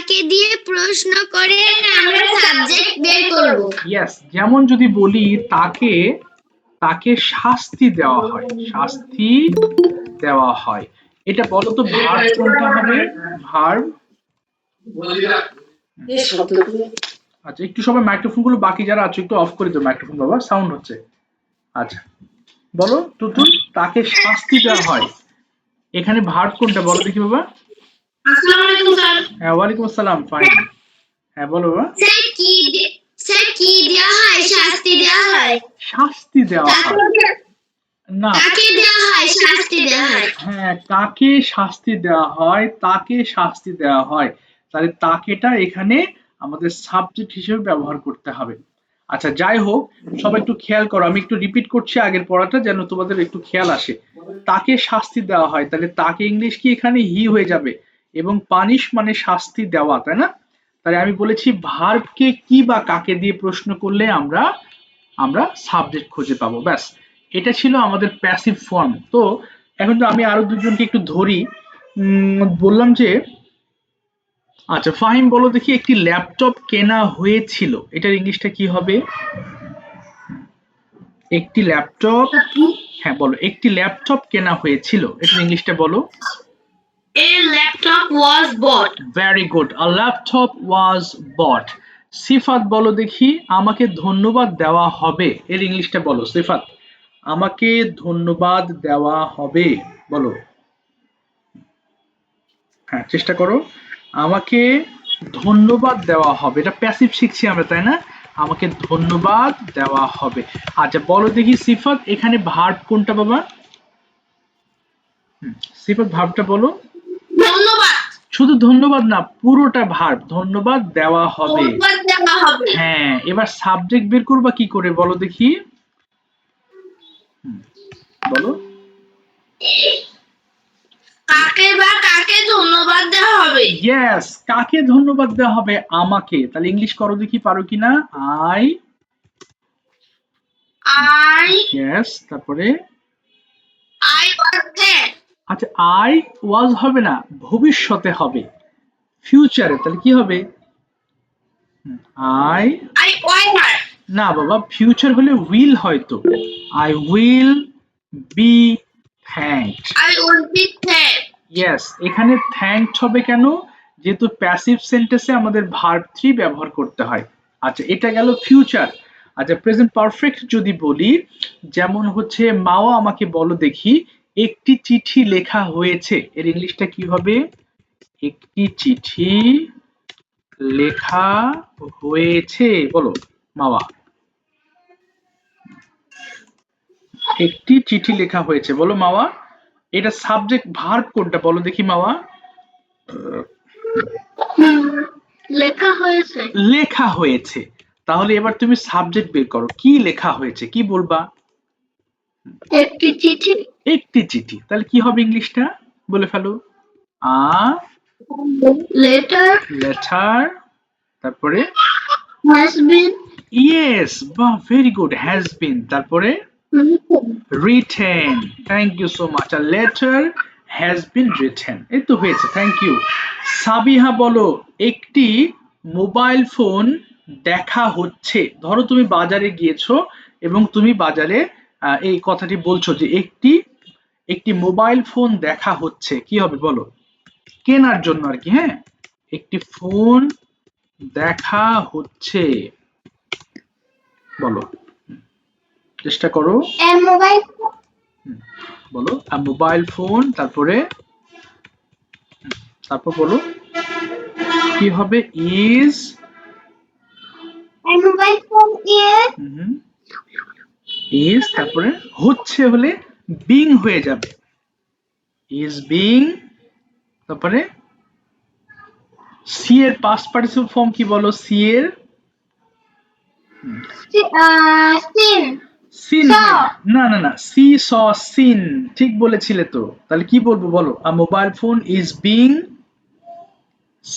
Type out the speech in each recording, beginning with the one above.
কাকে দিয়ে প্রশ্ন করে আমরা সাবজেক্ট বের করব। ইয়েস, যেমন যদি বলি তাকে তাকে শাস্তি দেওয়া হয়, শাস্তি দেওয়া হয়, এটা বলো তো ভার্ব কোনটা হবে? ভার্ব। আচ্ছা, একটু সবাই মাইক্রোফোন গুলো বাকি যারা আছো একটু অফ করে দাও মাইক্রোফোন, বাবা সাউন্ড হচ্ছে। আচ্ছা বলো তুতুল, তাকে শাস্তি দেওয়া হয়, এখানে ভার্ব কোনটা বলো দেখি বাবা। আসসালামু আলাইকুম স্যার। হ্যাঁ ওয়ালাইকুম আসসালাম, ফাইন। হ্যাঁ বলো বাবা। স্যার কি দেওয়া হয়? শাস্তি দেওয়া হয়। শাস্তি দেওয়া হয় না, কাকে দেওয়া হয়? শাস্তি দেওয়া হয়। হ্যাঁ কাকে শাস্তি দেওয়া হয়, তাকে শাস্তি দেওয়া হয়, তাহলে তাকেটা এখানে আমাদের সাবজেক্ট হিসেবে ব্যবহার করতে হবে। আচ্ছা যাই হোক, সবাই একটু খেয়াল করো, আমি একটু রিপিট করছি আগের পড়াটা যেন তোমাদের একটু খেয়াল আসে। তাকে শাস্তি দেওয়া হয়, তাহলে তাকে ইংলিশ কি এখানে হি হয়ে যাবে, এবং পানিশ মানে শাস্তি দেওয়া, তাই না? তাহলে আমি বলেছি ভার্বকে কি বা কাকে দিয়ে প্রশ্ন করলে আমরা আমরা সাবজেক্ট খুঁজে পাবো, ব্যাস। এটা ছিল আমাদের প্যাসিভ ফর্ম। তো এখন তো আমি আরো দুজনকে একটু ধরি। বললাম যে, আচ্ছা ফাহিম বলো দেখি, একটি ল্যাপটপ কেনা হয়েছিল, এটার ইংলিশটা কি হবে? একটি ল্যাপটপ, হ্যাঁ বলো, একটি ল্যাপটপ কেনা হয়েছিল, এটার ইংলিশটা বলো। A laptop was bought. Very good, a laptop was bought. Sifat বলো দেখি, আমাকে ধন্যবাদ দেওয়া হবে, এর ইংলিশটা বলো সিফাত। আমাকে ধন্যবাদ দেওয়া হবে, বলো। হ্যাঁ চেষ্টা করো। আমাকে ধন্যবাদ দেওয়া হবে, এটা প্যাসিভ শিখছি আমরা, তাই না? আমাকে ধন্যবাদ দেওয়া হবে। আচ্ছা বলো দেখি সিফাত, এখানে ভার্ব কোনটা বাবা? সিফাত ভার্বটা বলো। ধন্যবাদ। শুধু ধন্যবাদ না, পুরোটা ভার্ব, ধন্যবাদ দেওয়া হবে। ধন্যবাদ দেওয়া হবে। হ্যাঁ, এবার সাবজেক্ট বের করবা কি করে বলো দেখি, বলো। কাকে বা কাকে ধন্যবাদ দেওয়া হবে? ইয়েস, কাকে ধন্যবাদ দেওয়া হবে? আমাকে। তাহলে ইংলিশ করো দেখি, পারো কিনা। আই। ইয়েস, তারপরে I was there. আচ্ছা আই ওয়াজ হবে না, ভবিষ্যতে হবে, ফিউচারে, তাহলে কি হবে? I, I were. না বাবা, ফিউচার হলে উইল হয়তো। I will B thanked. I will be there. Yes, এখানে থ্যাঙ্কড হবে কেন? যেহেতু প্যাসিভ সেন্টেন্সে আমাদের ভার্ব 3 ব্যবহার করতে হয়। আচ্ছা এটা গেল ফিউচার। আচ্ছা প্রেজেন্ট পারফেক্ট যদি বলি, যেমন হচ্ছে মাও আমাকে বলো দেখি, একটি চিঠি লেখা হয়েছে, এর ইংলিশটা কি হবে? একটি চিঠি লেখা হয়েছে, বলো মাওয়া। একটি চিঠি লেখা হয়েছে, বলো মাওয়া। এটা সাবজেক্ট ভার্ব কোনটা বলো দেখি মাওয়া। লেখা হয়েছে। লেখা হয়েছে, তাহলে এবার তুমি সাবজেক্ট বের করো, কি লেখা হয়েছে, কি বলবা? একটি চিঠি। একটি চিঠি, তাহলে কি হবে ইংলিশটা বলে ফেলো। আ লেটার লেটার, তারপরে has been ইয়েস, বাহ ভেরি গুড, হ্যাজ বিন, তারপরে written, thank you so much, a letter has been written, এই তো হয়েছে, থ্যাংক ইউ। সাবিহা বলো, একটি মোবাইল ফোন দেখা হচ্ছে, ধরো তুমি বাজারে গিয়েছো এবং তুমি বাজারে এই কথাটি বলছো যে একটি একটি মোবাইল ফোন দেখা হচ্ছে, কি হবে বলো? কেনার জন্য আর কি, হ্যাঁ, একটি ফোন দেখা হচ্ছে, বলো, চেষ্টা করো, মোবাইল বলো মোবাইল ফোন, তারপরে তারপর বলো কি হবে? ইজ, মোবাইল ফোন ইজ, তারপরে হচ্ছে হলে বিং হয়ে যাবে, ইজ বিং, তারপরে সি এর পাস্ট পার্টিসিপল ফর্ম কি বলো? সি এর সিন সিন, না না না, সি স সিন, ঠিক বলেছিলে তো, তাহলে কি বলবো বলো? A mobile phone is being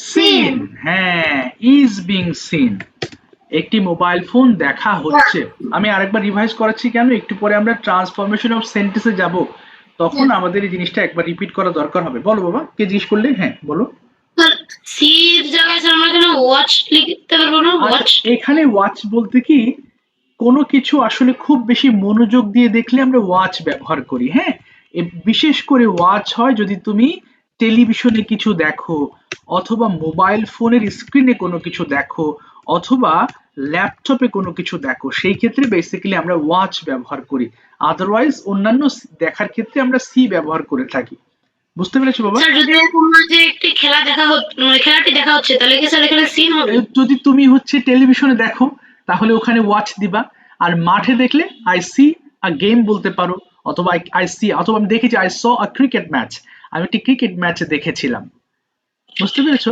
seen, হ্যাঁ ইজ বিং সিন, একটি মোবাইল ফোন দেখা হচ্ছে। আমি আরেকবার রিভাইজ করাচ্ছি কেন, একটু পরে আমরা ট্রান্সফরমেশন অফ সেন্টেন্সে যাব, তখন আমাদের এই জিনিসটা একবার রিপিট করা দরকার হবে। বলো বাবা, কে জিজ্ঞেস করলে? হ্যাঁ বলো। সির জায়গায় ওয়াচ লিখতে পারবো না? ওয়াচ এখানে ওয়াচ বলতে কি কোনো কিছু আসলে খুব বেশি মনোযোগ দিয়ে দেখলে আমরা ওয়াচ ব্যবহার করি, হ্যাঁ। বিশেষ করে ওয়াচ হয় যদি তুমি টেলিভিশনে কিছু দেখো, অথবা মোবাইল ফোনের স্ক্রিনে কোনো কিছু দেখো, অথবা ল্যাপটপে কোনো কিছু দেখো, সেই ক্ষেত্রে বেসিক্যালি আমরা ওয়াচ ব্যবহার করি। আদারওয়াইজ অন্যান্য দেখার ক্ষেত্রে আমরা সি ব্যবহার করে থাকি। বুঝতে পেরেছো বাবা? স্যার যদি কোনো যে একটি খেলা দেখা হচ্ছে, মানে খেলাটি দেখা হচ্ছে, তাহলে কি স্যার এখানে সিন হবে? যদি তুমি হচ্ছে টেলিভিশনে দেখো তাহলে ওখানে ওয়াচ দিবা, আর মাঠে দেখলে আই সি আ গেম বলতে পারো, অথবা আই সি, অথবা আমি দেখেছি I saw a cricket match, আমি একটি ক্রিকেট ম্যাচ দেখেছিলাম। বুঝতে পেরেছো?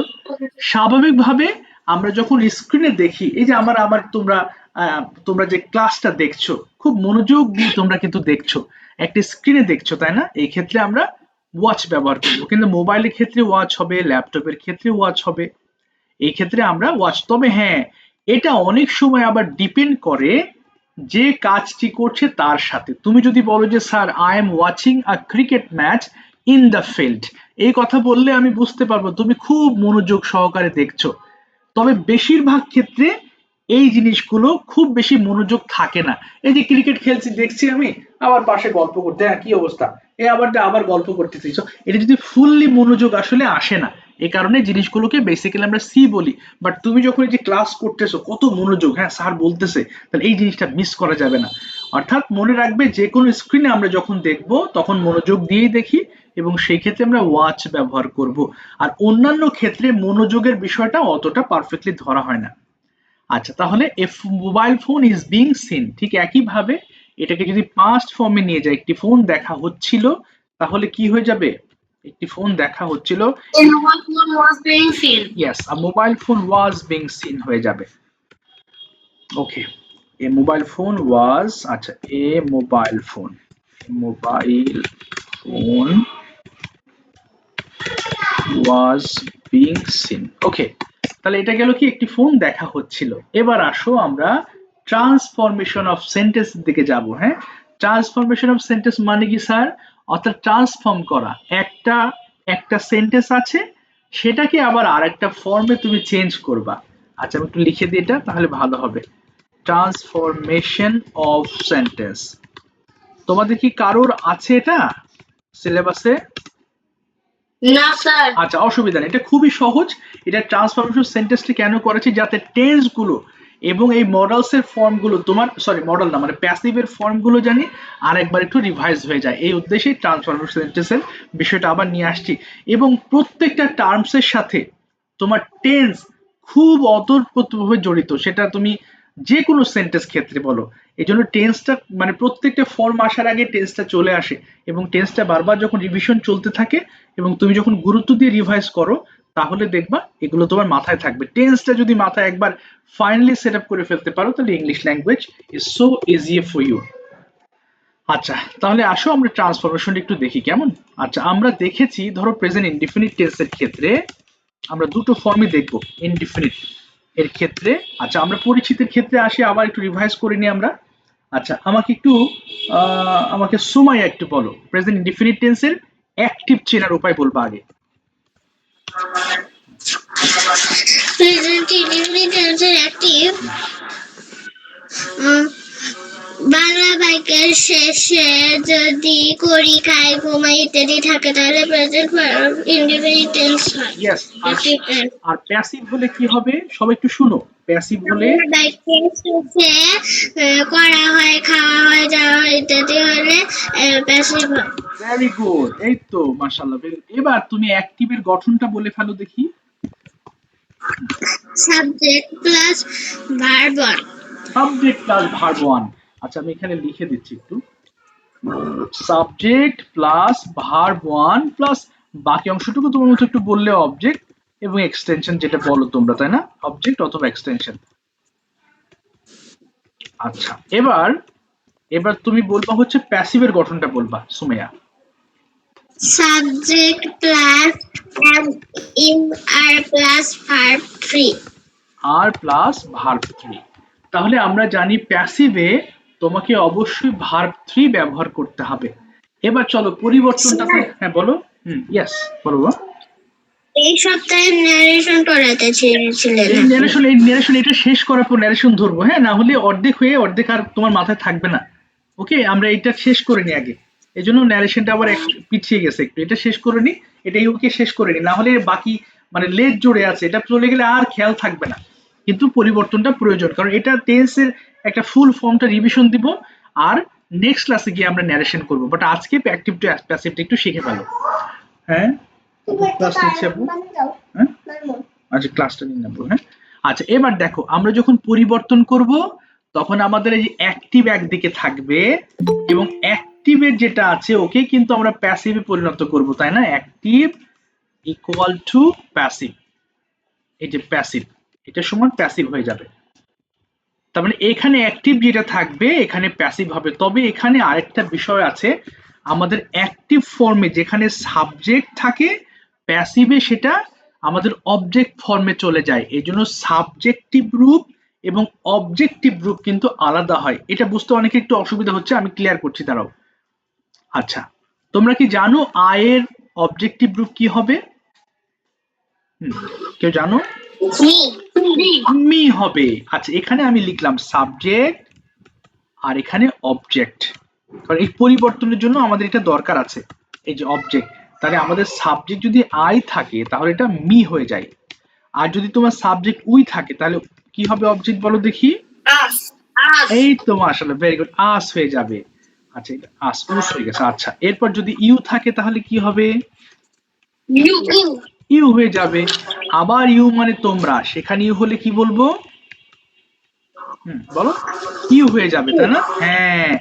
স্বাভাবিকভাবে আমরা যখন স্ক্রিনে দেখি, এই যে আমার আমার তোমরা তোমরা যে ক্লাসটা দেখছো খুব মনোযোগ দিয়ে তোমরা কিন্তু দেখছো, একটা স্ক্রিনে দেখছো, তাই না? এই ক্ষেত্রে আমরা ওয়াচ ব্যবহার করবো, কিন্তু মোবাইলের ক্ষেত্রে ওয়াচ হবে, ল্যাপটপের ক্ষেত্রে ওয়াচ হবে। এই ক্ষেত্রে আমরা ওয়াচ, তবে হ্যাঁ এটা অনেক সময় আবার ডিপেন্ড করে যে কাজটি করছে তার সাথে। তুমি যদি বলো যে sir I am watching a cricket match in the field, এই কথা বললে আমি বুঝতে পারবো তুমি খুব মনোযোগ সহকারে দেখছো। তবে বেশিরভাগ ক্ষেত্রে এই জিনিসগুলো খুব বেশি মনোযোগ থাকে না। এই যে ক্রিকেট খেলছি দেখছি আমি, আবার পাশে গল্প করতে, হ্যাঁ কি অবস্থা, এ আবার আবার গল্প করতেছি, এটা যদি ফুললি মনোযোগ আসলে আসে না। এই কারণে জিনিসগুলোকে বেসিক্যালি আমরা সি বলি। বাট তুমি যখন এই যে ক্লাস করতেছো কত মনোযোগ, হ্যাঁ স্যার বলতেছে, তাহলে এই জিনিসটা মিস করা যাবে না। অর্থাৎ মনে রাখবে যে কোনো স্ক্রিনে আমরা যখন দেখব তখন মনোযোগ দিয়েই দেখি, এবং সেই ক্ষেত্রে আমরা ওয়াচ ব্যবহার করব। আর অন্যান্য ক্ষেত্রে মনোযোগের বিষয়টা অতটা পারফেক্টলি ধরা হয় না। আচ্ছা, তাহলে F mobile phone is being scene, ঠিক একইভাবে এটাকে যদি পাস্ট ফর্মে নিয়ে যায়, একটি ফোন দেখা হচ্ছিল, তাহলে কি হয়ে যাবে? একটি ফোন দেখা হচ্ছিল, In what one was being seen? Yes, a mobile phone was being seen হয়ে যাবে। Okay, a mobile phone was, আচ্ছা a mobile phone, mobile phone was being seen. Okay, তাহলে এটা গেল কি একটি ফোন দেখা হচ্ছিল। এবার আসো আমরা ট্রান্সফরমেশন অফ সেন্টেন্স দিকে যাব। হ্যাঁ, ট্রান্সফরমেশন অফ সেন্টেন্স মানে কি স্যার? অর্থাৎ ট্রান্সফর্ম করা, একটা একটা সেন্টেন্স আছে সেটাকে আবার আরেকটা ফর্মে তুমি চেঞ্জ করবা। আচ্ছা আমি একটু লিখে দিই এটা, তাহলে ভালো হবে। ট্রান্সফরমেশন অফ সেন্টেন্স, তোমাদের কি কারোর আছে এটা সিলেবাসে? না স্যার। আচ্ছা অসুবিধা নেই, এটা খুবই সহজ। এটা ট্রান্সফরমেশন সেন্টেন্সটি কেন করেছি, যাতে টেন্স গুলো এবং এই মডেলস এর ফর্ম গুলো তোমার, সরি মডেল না মানে প্যাসিভ এর ফর্ম গুলো জানি আর একবার একটু রিভাইজ হয়ে যায়, এই উদ্দেশ্যেই ট্রান্সফরমেশন সেন্টেন্সের বিষয়টা আবার নিয়ে আসছি। এবং প্রত্যেকটা টার্মস এর সাথে তোমার টেন্স খুব অতপ্রতভাবে জড়িত, সেটা তুমি যে কোনো সেন্টেন্স ক্ষেত্রে বলো। এই জন্য টেন্সটা মানে প্রত্যেকটা ফর্ম আসার আগে টেন্সটা চলে আসে, এবং টেন্সটা বারবার যখন রিভিশন চলতে থাকে এবং তুমি যখন গুরুত্ব দিয়ে রিভাইজ করো, তাহলে দেখবা এগুলো তোমার মাথায় থাকবে। টেন্সটা যদি মাথায় একবার ফাইনালি সেট আপ করে ফেলতে পারো, তাহলে English language is so easy for you. আচ্ছা তাহলে আসো আমরা ট্রান্সফরমেশন একটু দেখি কেমন। আচ্ছা আমরা দেখেছি ধরো প্রেজেন্ট ইনডিফিনিট টেন্সের ক্ষেত্রে আমরা দুটো ফর্মই দেখব ইনডিফিনিট এর ক্ষেত্রে। আচ্ছা আমরা পরিচিতির ক্ষেত্রে আসি, আবার একটু রিভাইজ করে নিই আমরা। আচ্ছা আমাকে একটু আমাকে সুমাইয়া একটু বলো প্রেজেন্ট ইনডিফিনিট টেন্সের অ্যাক্টিভ চেনার উপায় বলবা আগে। প্রেজেন্ট ইনডিফিনিট টেন্সের অ্যাক্টিভ বাংলা বাক্যের শেষে যদি করি, খাই, ঘুমাই ইত্যাদি থাকে তাহলে প্রেজেন্ট ইনডিফিনিট টেন্স হয়। ইয়েস, অ্যাক্টিভ টেন্স আর প্যাসিভ হলে কি হবে সবাই একটু শুনো। প্যাসিভ হলে বাক্যের শেষে করা হয়, খাওয়া হয়, যাওয়া হয় ইত্যাদি হলে প্যাসিভ হয়। ভেরি গুড, এই তো মাশাআল্লাহ। এবার তুমি অ্যাক্টিভের গঠনটা বলে ফেলো দেখি। Subject plus verb one. Subject plus verb one. আচ্ছা আমি এখানে লিখে দিচ্ছি একটু, subject plus verb one plus বাকি অংশটুকু তোমার মতো একটু বললে অবজেক্ট এবং এক্সটেনশন, যেটা বলো তোমরা তাই না, অবজেক্ট অথবা এক্সটেনশন। আচ্ছা এবার এবার তুমি বলবা হচ্ছে প্যাসিভের গঠনটা বলবা Sumaiya. Subject plus is are plus verb three. Are plus verb three. তাহলে আমরা জানি প্যাসিভে তোমাকে অবশ্যই ভার্ব থ্রি ব্যবহার করতে হবে। এবার চলো পরিবর্তনটা, হ্যাঁ বলো। ইয়েস বলো। এই সপ্তাহে ন্যারেশন পড়াতে ছিলেন এই আপনি। ন্যারেশন এটা শেষ করার পর ন্যারেশন ধরবো, হ্যাঁ, না হলে অর্ধেক হয়ে অর্ধেক আর তোমার মাথায় থাকবে না। ওকে, আমরা এটা শেষ করে নি আগে, এই জন্য ন্যারেশনটা আবার পিছিয়ে গেছে একটু, এটা শেষ করে নি, এটাই ওকে শেষ করে নি, না হলে বাকি মানে লেজ জুড়ে আছে, এটা চলে গেলে আর খেয়াল থাকবে না। কিন্তু পরিবর্তনটা প্রয়োজন, কারণ এটা টেন্সের একটা ফুল ফর্মটা রিভিশন দিব, আর নেক্সট ক্লাসে গিয়ে আমরা ন্যারেশন করবো, বাট আজকে অ্যাক্টিভ টু প্যাসিভটা একটু শিখে ফেলো। হ্যাঁ, ক্লাস নিচ্ছে আপু। হ্যাঁ, আচ্ছা ক্লাসটা নিয়ে নেবো, হ্যাঁ। আচ্ছা এবার দেখো, আমরা যখন পরিবর্তন করব তখন আমাদের এই যে অ্যাক্টিভ একদিকে থাকবে, এবং অ্যাক্টিভের যেটা আছে ওকে কিন্তু আমরা প্যাসিভে পরিণত করব, তাই না? অ্যাক্টিভ ইকুয়াল টু প্যাসিভ, এই যে প্যাসিভ, এটা সমান প্যাসিভ হয়ে যাবে। তার মানে এখানে অ্যাক্টিভ যেটা থাকবে এখানে প্যাসিভ হবে। তবে এখানে আরেকটা বিষয় আছে, আমাদের অ্যাক্টিভ ফর্মে যেখানে সাবজেক্ট থাকে, প্যাসিভে সেটা আমাদের অবজেক্ট ফর্মে চলে যায়, এই জন্য সাবজেক্টিভ রূপ এবং অবজেক্টিভ রূপ কিন্তু আলাদা হয়। এটা বুঝতে অনেকে একটু অসুবিধা হচ্ছে, আমি ক্লিয়ার করছি, দাঁড়াও। আচ্ছা, তোমরা কি জানো আয়ের অবজেক্টিভ রূপ কি হবে? কেউ জানো? মি হবে। আচ্ছা, এখানে আমি লিখলাম সাবজেক্ট আর এখানে অবজেক্ট, কারণ এই পরিবর্তনের জন্য আমাদের এটা দরকার আছে, এই যে অবজেক্ট। তাহলে আমাদের সাবজেক্ট যদি আই থাকে তাহলে এটা মি হয়ে যায়, আর যদি তোমার সাবজেক্ট উই থাকে তাহলে কি হবে অবজেক্ট বলো দেখি? এই তো মাশাআল্লাহ, ভেরি গুড, আস হয়ে যাবে। আচ্ছা, এটা আস উস হয়ে গেছে। আচ্ছা, এরপর যদি ইউ থাকে তাহলে কি হবে? ইউ হয়ে যাবে। আবার ইউ মানে তোমরা, সেখানে ইউ হলে কি বলবো? বলো, ইউ হয়ে যাবে, তাই না? হ্যাঁ,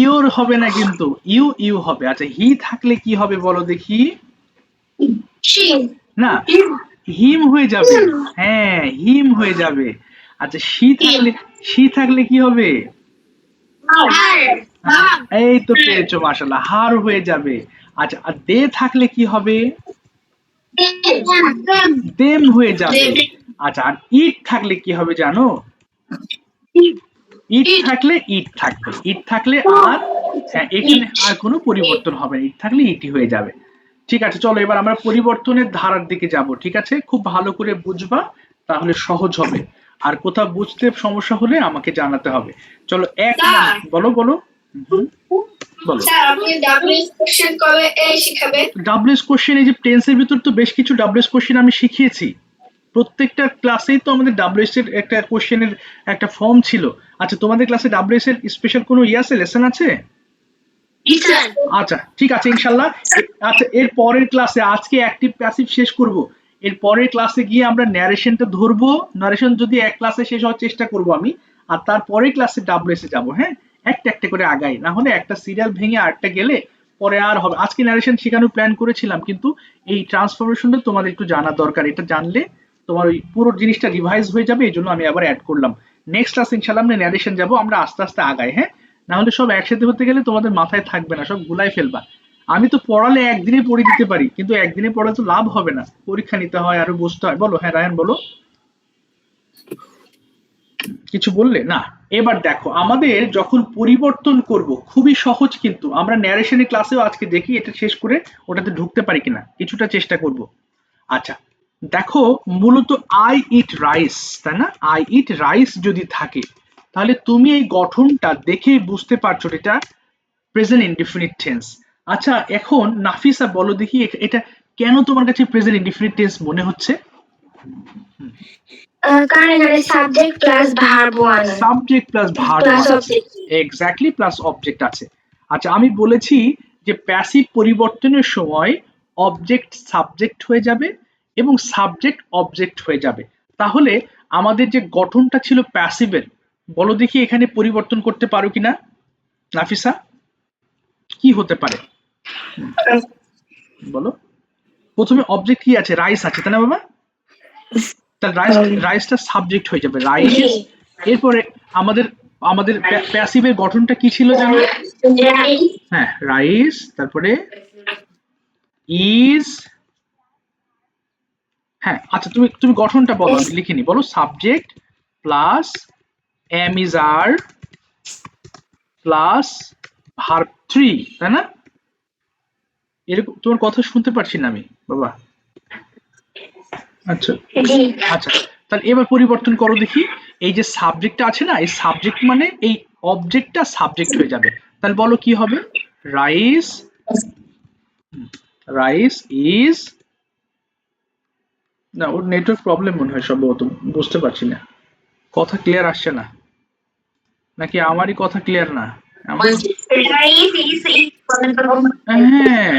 ইউর হবে না কিন্তু, ইউ ইউ হবে। আচ্ছা, হি থাকলে কি হবে বলো দেখি? না, হিম হয়ে যাবে। হ্যাঁ, হিম হয়ে যাবে। আচ্ছা, সি থাকলে কি হবে? এই তো পেরেছো মাশাআল্লাহ, হার হয়ে যাবে। আচ্ছা, আর দে থাকলে কি হবে? দেম হয়ে যাবে। আচ্ছা, আর ইট থাকলে কি হবে জানো? ইট থাকলে ইট থাকবে, ইট থাকলে আর, হ্যাঁ, এখানে আর কোনো পরিবর্তন হবে না, ইট থাকলে ইটই হয়ে যাবে। ঠিক আছে, চলো এবার আমরা পরিবর্তনের ধারার দিকে যাব। ঠিক আছে, খুব ভালো করে বুঝবা, তাহলে সহজ হবে। আর কোথাও বুঝতে সমস্যা হলে আমাকে জানাতে হবে। চলো বলো বলো। হুম, বলো। ডাব্লিউএস কোশ্চেন, এই যে টেন্সের ভিতর তো বেশ কিছু ডাব্লিউএস কোশ্চেন আমি শিখিয়েছি, প্রত্যেকটা ক্লাসেই তো আমাদের ডাব্লিউএস এর একটা কোশ্চেনের একটা ফর্ম ছিল। আচ্ছা, তোমাদের ক্লাসে ডাব্লিউএস এর স্পেশাল কোনো আছে, লেসন আছে? আচ্ছা ঠিক আছে ইনশাল্লাহ। আচ্ছা, এর পরের ক্লাসে, আজকে অ্যাক্টিভ প্যাসিভ শেষ করব, এর পরের ক্লাসে গিয়ে আমরা ন্যারেশনটা ধরবো। ন্যারেশন যদি এক ক্লাসে শেষ হওয়ার চেষ্টা করব আমি, আর তারপরের ক্লাসে ডাব্লিউএস এ যাবো, হ্যাঁ। একটা একটা করে আগাই, না হলে একটা সিরিয়াল ভেঙে আরেকটা গেলে পরে আর হবে। আজকে ন্যারেশন শেখানোর প্ল্যান করেছিলাম, কিন্তু এই ট্রান্সফরমেশনটা তোমাদের একটু জানা দরকার, এটা জানলে তোমার ওই পুরো জিনিসটা রিভাইজ হয়ে যাবে, এই জন্য আমি আবার অ্যাড করলাম। নেক্সট ক্লাস ইনশাল্লাহ আমরা ন্যারেশন যাবো, আমরা আস্তে আস্তে আগাই, হ্যাঁ। না হলে সব একসাথে হতে গেলে তোমাদের মাথায় থাকবে না, সব গুলাই ফেলবা। আমি তো পড়ালে একদিনে পড়ে দিতে পারি, কিন্তু একদিনে পড়া তো লাভ হবে না, পরীক্ষা নিতে হয়, আরো বসতে হয়। বলো, হ্যাঁ রায়ন বলো, কিছু বললে না? এবার দেখো, আমাদের যখন পরিবর্তন করব খুবই সহজ, কিন্তু আমরা ন্যারেশনের ক্লাসেও আজকে দেখি এটা শেষ করে ওটাতে ঢুকতে পারি কিনা, কিছুটা চেষ্টা করব। আচ্ছা, দেখো, মূলত আই ইট রাইস, তাই না? আই ইট রাইস যদি থাকে তাহলে তুমি এই গঠনটা দেখেই বুঝতে পারছো এটা প্রেজেন্ট ইনডিফিনিট টেন্স। আচ্ছা, এখন নাফিসা বলো দেখি, এটা কেন তোমার কাছে প্রেজেন্ট ইনডিফিনিট টেন্স মনে হচ্ছে? কারণ এখানে subject plus verb one, subject plus verb plus আছে, অবজেক্ট। এক্স্যাক্টলি, প্লাস অবজেক্ট আছে। আচ্ছা, আমি বলেছি যে প্যাসিভ পরিবর্তনের সময় অবজেক্ট সাবজেক্ট হয়ে যাবে এবং সাবজেক্ট অবজেক্ট হয়ে যাবে। তাহলে আমাদের যে গঠনটা ছিল প্যাসিভের, বলো দেখি এখানে পরিবর্তন করতে পারো কিনা নাফিসা? কি হতে পারে বলো? প্রথমে অবজেক্ট কি আছে? রাইস আছে, তাই না বাবা? তাহলে রাইসটা সাবজেক্ট হয়ে যাবে, রাইস। এরপরে আমাদের আমাদের প্যাসিভের গঠনটা কি ছিল জানো? হ্যাঁ, রাইস, তারপরে ইজ। হ্যাঁ, আচ্ছা, তুমি তুমি গঠনটা বলো, আমি লিখিনি, বলো subject plus am is are plus verb 3, তাই না? এরকম তোমার কথা শুনতে পাচ্ছি না আমি বাবা। আচ্ছা জি আচ্ছা, তাহলে এবার পরিবর্তন করো দেখি। এই যে সাবজেক্টটা আছে না, এই সাবজেক্ট মানে এই অবজেক্টটা সাবজেক্ট হয়ে যাবে। তাহলে বলো কি হবে? রাইস, রাইস ইজ, না ওর নেটওয়ার্ক প্রবলেম মনে হয় সম্ভবত, বুঝতে পারছি না, কথা ক্লিয়ার আসছে না, নাকি আমারই কথা ক্লিয়ার না? রাইস ইজ হ্যাঁ,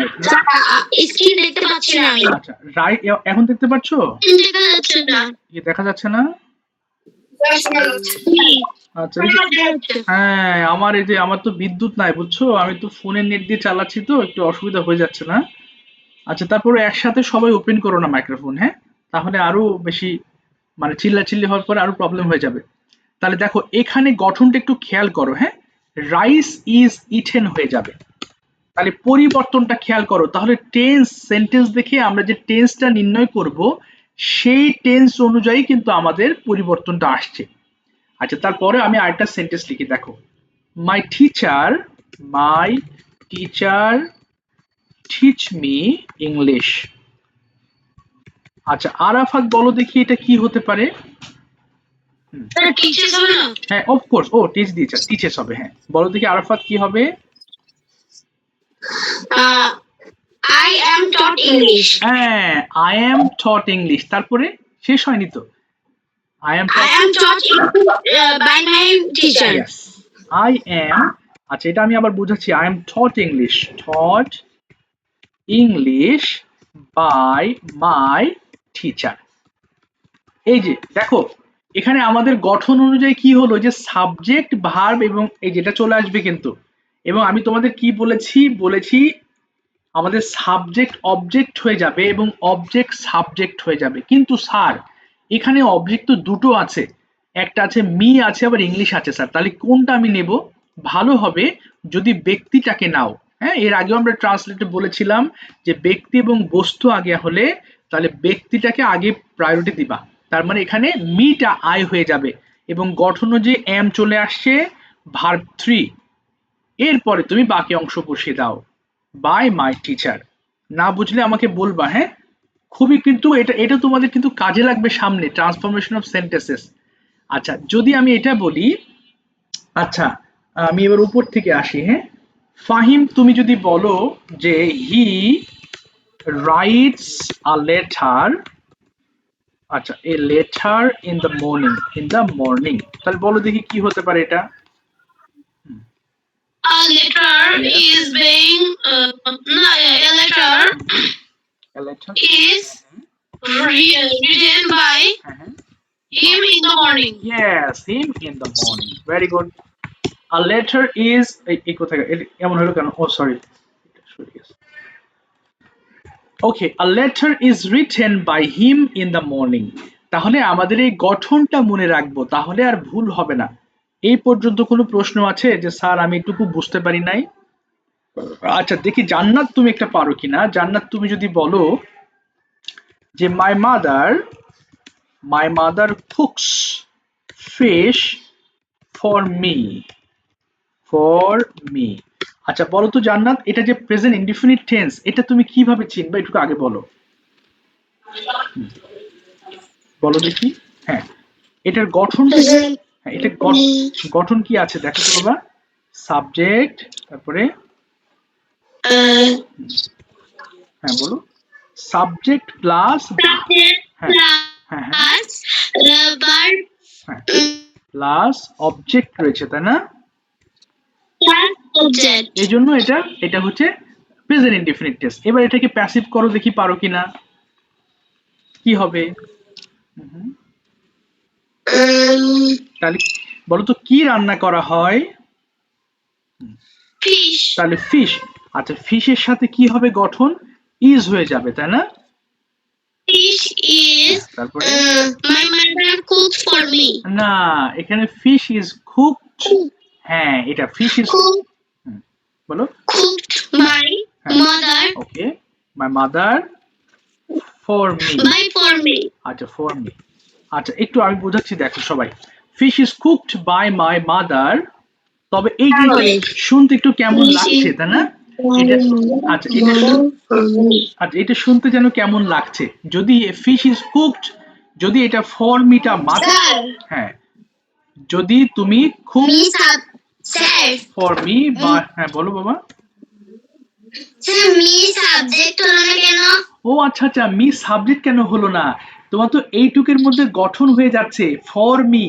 স্ক্রিন দেখতে পাচ্ছি না আমি। আচ্ছা রাইট, এখন দেখতে পাচ্ছো? দেখা যাচ্ছে না। কি দেখা যাচ্ছে না? আচ্ছা হ্যাঁ, আমার এই যে আমার তো বিদ্যুৎ নাই বুঝছো, আমি তো ফোনের নেট দিয়ে চালাচ্ছি, তো একটু অসুবিধা হয়ে যাচ্ছে না? আচ্ছা, তারপরে একসাথে সবাই ওপেন করো না মাইক্রোফোন, হ্যাঁ? তাহলে আরো বেশি মানে চিল্লাচিল্লি হওয়ার পরে আরো প্রবলেম হয়ে যাবে। তাহলে দেখো এখানে গঠনটা একটু খেয়াল করো, হ্যাঁ? রাইস ইজ ইটেন হয়ে যাবে। তাহলে পরিবর্তনটা খেয়াল করো, তাহলে টেন্স সেন্টেন্স দেখে আমরা যে টেন্সটা নির্ণয় করব সেই টেন্স অনুযায়ী কিন্তু আমাদের পরিবর্তনটা আসছে। আচ্ছা, তারপরে আমি আরেকটা সেন্টেন্স লিখি, দেখো। My teacher teach me English. আচ্ছা, আরাফাত বলো দেখি এটা কি হতে পারে? স্যার টিচার্স হবে না? হ্যাঁ অফকোর্স, ও টিচেস হবে, হ্যাঁ বলো দেখি আরাফাত কি হবে? I am taught English. হ্যাঁ, আই এম টট ইংলিশ, তারপরে শেষ হয়নি তো? I am I am taught by my teacher. Yes, I am, আচ্ছা এটা আমি আবার বুঝাচ্ছি, I am taught English by my teacher। এই যে দেখো এখানে আমাদের গঠন অনুযায়ী কি হলো, যে সাবজেক্ট ভার্ব এবং এই যেটা চলে আসবে কিন্তু। এবং আমি তোমাদের কি বলেছি আমাদের সাবজেক্ট অবজেক্ট হয়ে যাবে এবং অবজেক্ট সাবজেক্ট হয়ে যাবে। কিন্তু স্যার এখানে অবজেক্ট তো দুটো আছে, একটা আছে মি আছে, আবার ইংলিশ আছে স্যার, তাহলে কোনটা আমি নেব? ভালো হবে যদি ব্যক্তিটাকে নাও। হ্যাঁ, এর আগেও আমরা ট্রান্সলেটে বলেছিলাম যে ব্যক্তি এবং বস্তু আগে হলে তাহলে ব্যক্তিটাকে আগে প্রায়োরিটি দিবা। তার মানে এখানে মিটা আই হয়ে যাবে এবং গঠন যে এম চলে আসছে ভার্ব 3, এরপরে তুমি বাকি অংশ বসিয়ে দাও, বাই মাই টিচার। না বুঝলে আমাকে বলবা, হ্যাঁ? খুবই কিন্তু এটা এটা তোমাদের কিন্তু কাজে লাগবে সামনে, ট্রান্সফরমেশন অফ সেন্টেন্সেস। আচ্ছা, যদি আমি এটা বলি, আচ্ছা আমি এবার উপর থেকে আসি, হ্যাঁ? ফাহিম তুমি যদি বলো যে হি রাইটস আ লেটার, আচ্ছা a letter in the morning, তাহলে বলো দেখি কি হতে পারে এটা? A letter is being a letter A letter is written by him in the morning. Yes, him in the morning. Very good. A letter is এই কোথায় এমন হলো কেন? ও sorry, okay, a letter is written by him in the morning। তাহলে আমাদের এই গঠনটা মনে রাখবো, তাহলে আর ভুল হবে না। এই পর্যন্ত কোনো প্রশ্ন আছে যে স্যার আমি এটুকু বুঝতে পারি নাই? আচ্ছা দেখি জান্নাত তুমি একটা পারো কিনা। জান্নাত তুমি যদি বলো যে my mother cooks fish for me, আচ্ছা বলো তো জান্নাত, এটা যে প্রেজেন্ট ইনডিফিনিট টেন্স এটা তুমি কিভাবে চিনবে একটু আগে বলো। বলো দেখি। হ্যাঁ, এটার গঠন, হ্যাঁ এটা গঠন কি আছে দেখো তো বাবা। সাবজেক্ট, তারপরে হ্যাঁ বলো, সাবজেক্ট প্লাস, হ্যাঁ হ্যাঁ হ্যাঁ হ্যাঁ প্লাস অবজেক্ট রয়েছে, তাই না? এই জন্য এটা হচ্ছে প্রেজেন্ট ইনডিফিনিট টেন্স। এবার এটাকে প্যাসিভ করো দেখি পারো কিনা, কি হবে? তাহলে বলো তো কি রান্না করা হয়? Fish. তাহলে ফিশ। আচ্ছা ফিশের সাথে কি হবে গঠন? ইজ হয়ে যাবে, তাই না? Fish is তারপরে my mother cooks for me. না, এখানে ফিশ ইজ কুকড, হ্যাঁ এটা ফিশ ইজ বলো Cooked by mother okay, my mother for me, by for me. আচ্ছা ফর মি। আচ্ছা একটু আমি বোঝাচ্ছি দেখো সবাই, fish is cooked by my mother. তবে এই জিনিসটা শুনতে একটু কেমন লাগছে তাই না? এটা আচ্ছা এটা শুনতে যেন কেমন লাগছে? যদি ফিশ ইজ কুকড, যদি এটা ফর মিটা মাছ, হ্যাঁ, যদি তুমি খুব me sub sir for me বা হ্যাঁ বলো বাবা। স্যার মি সাবজেক্ট হলো না কেন? ও আচ্ছা আচ্ছা, মি সাবজেক্ট কেন হলো না? তোমার তো এইটুকের মধ্যে গঠন হয়ে যাচ্ছে ফর মি।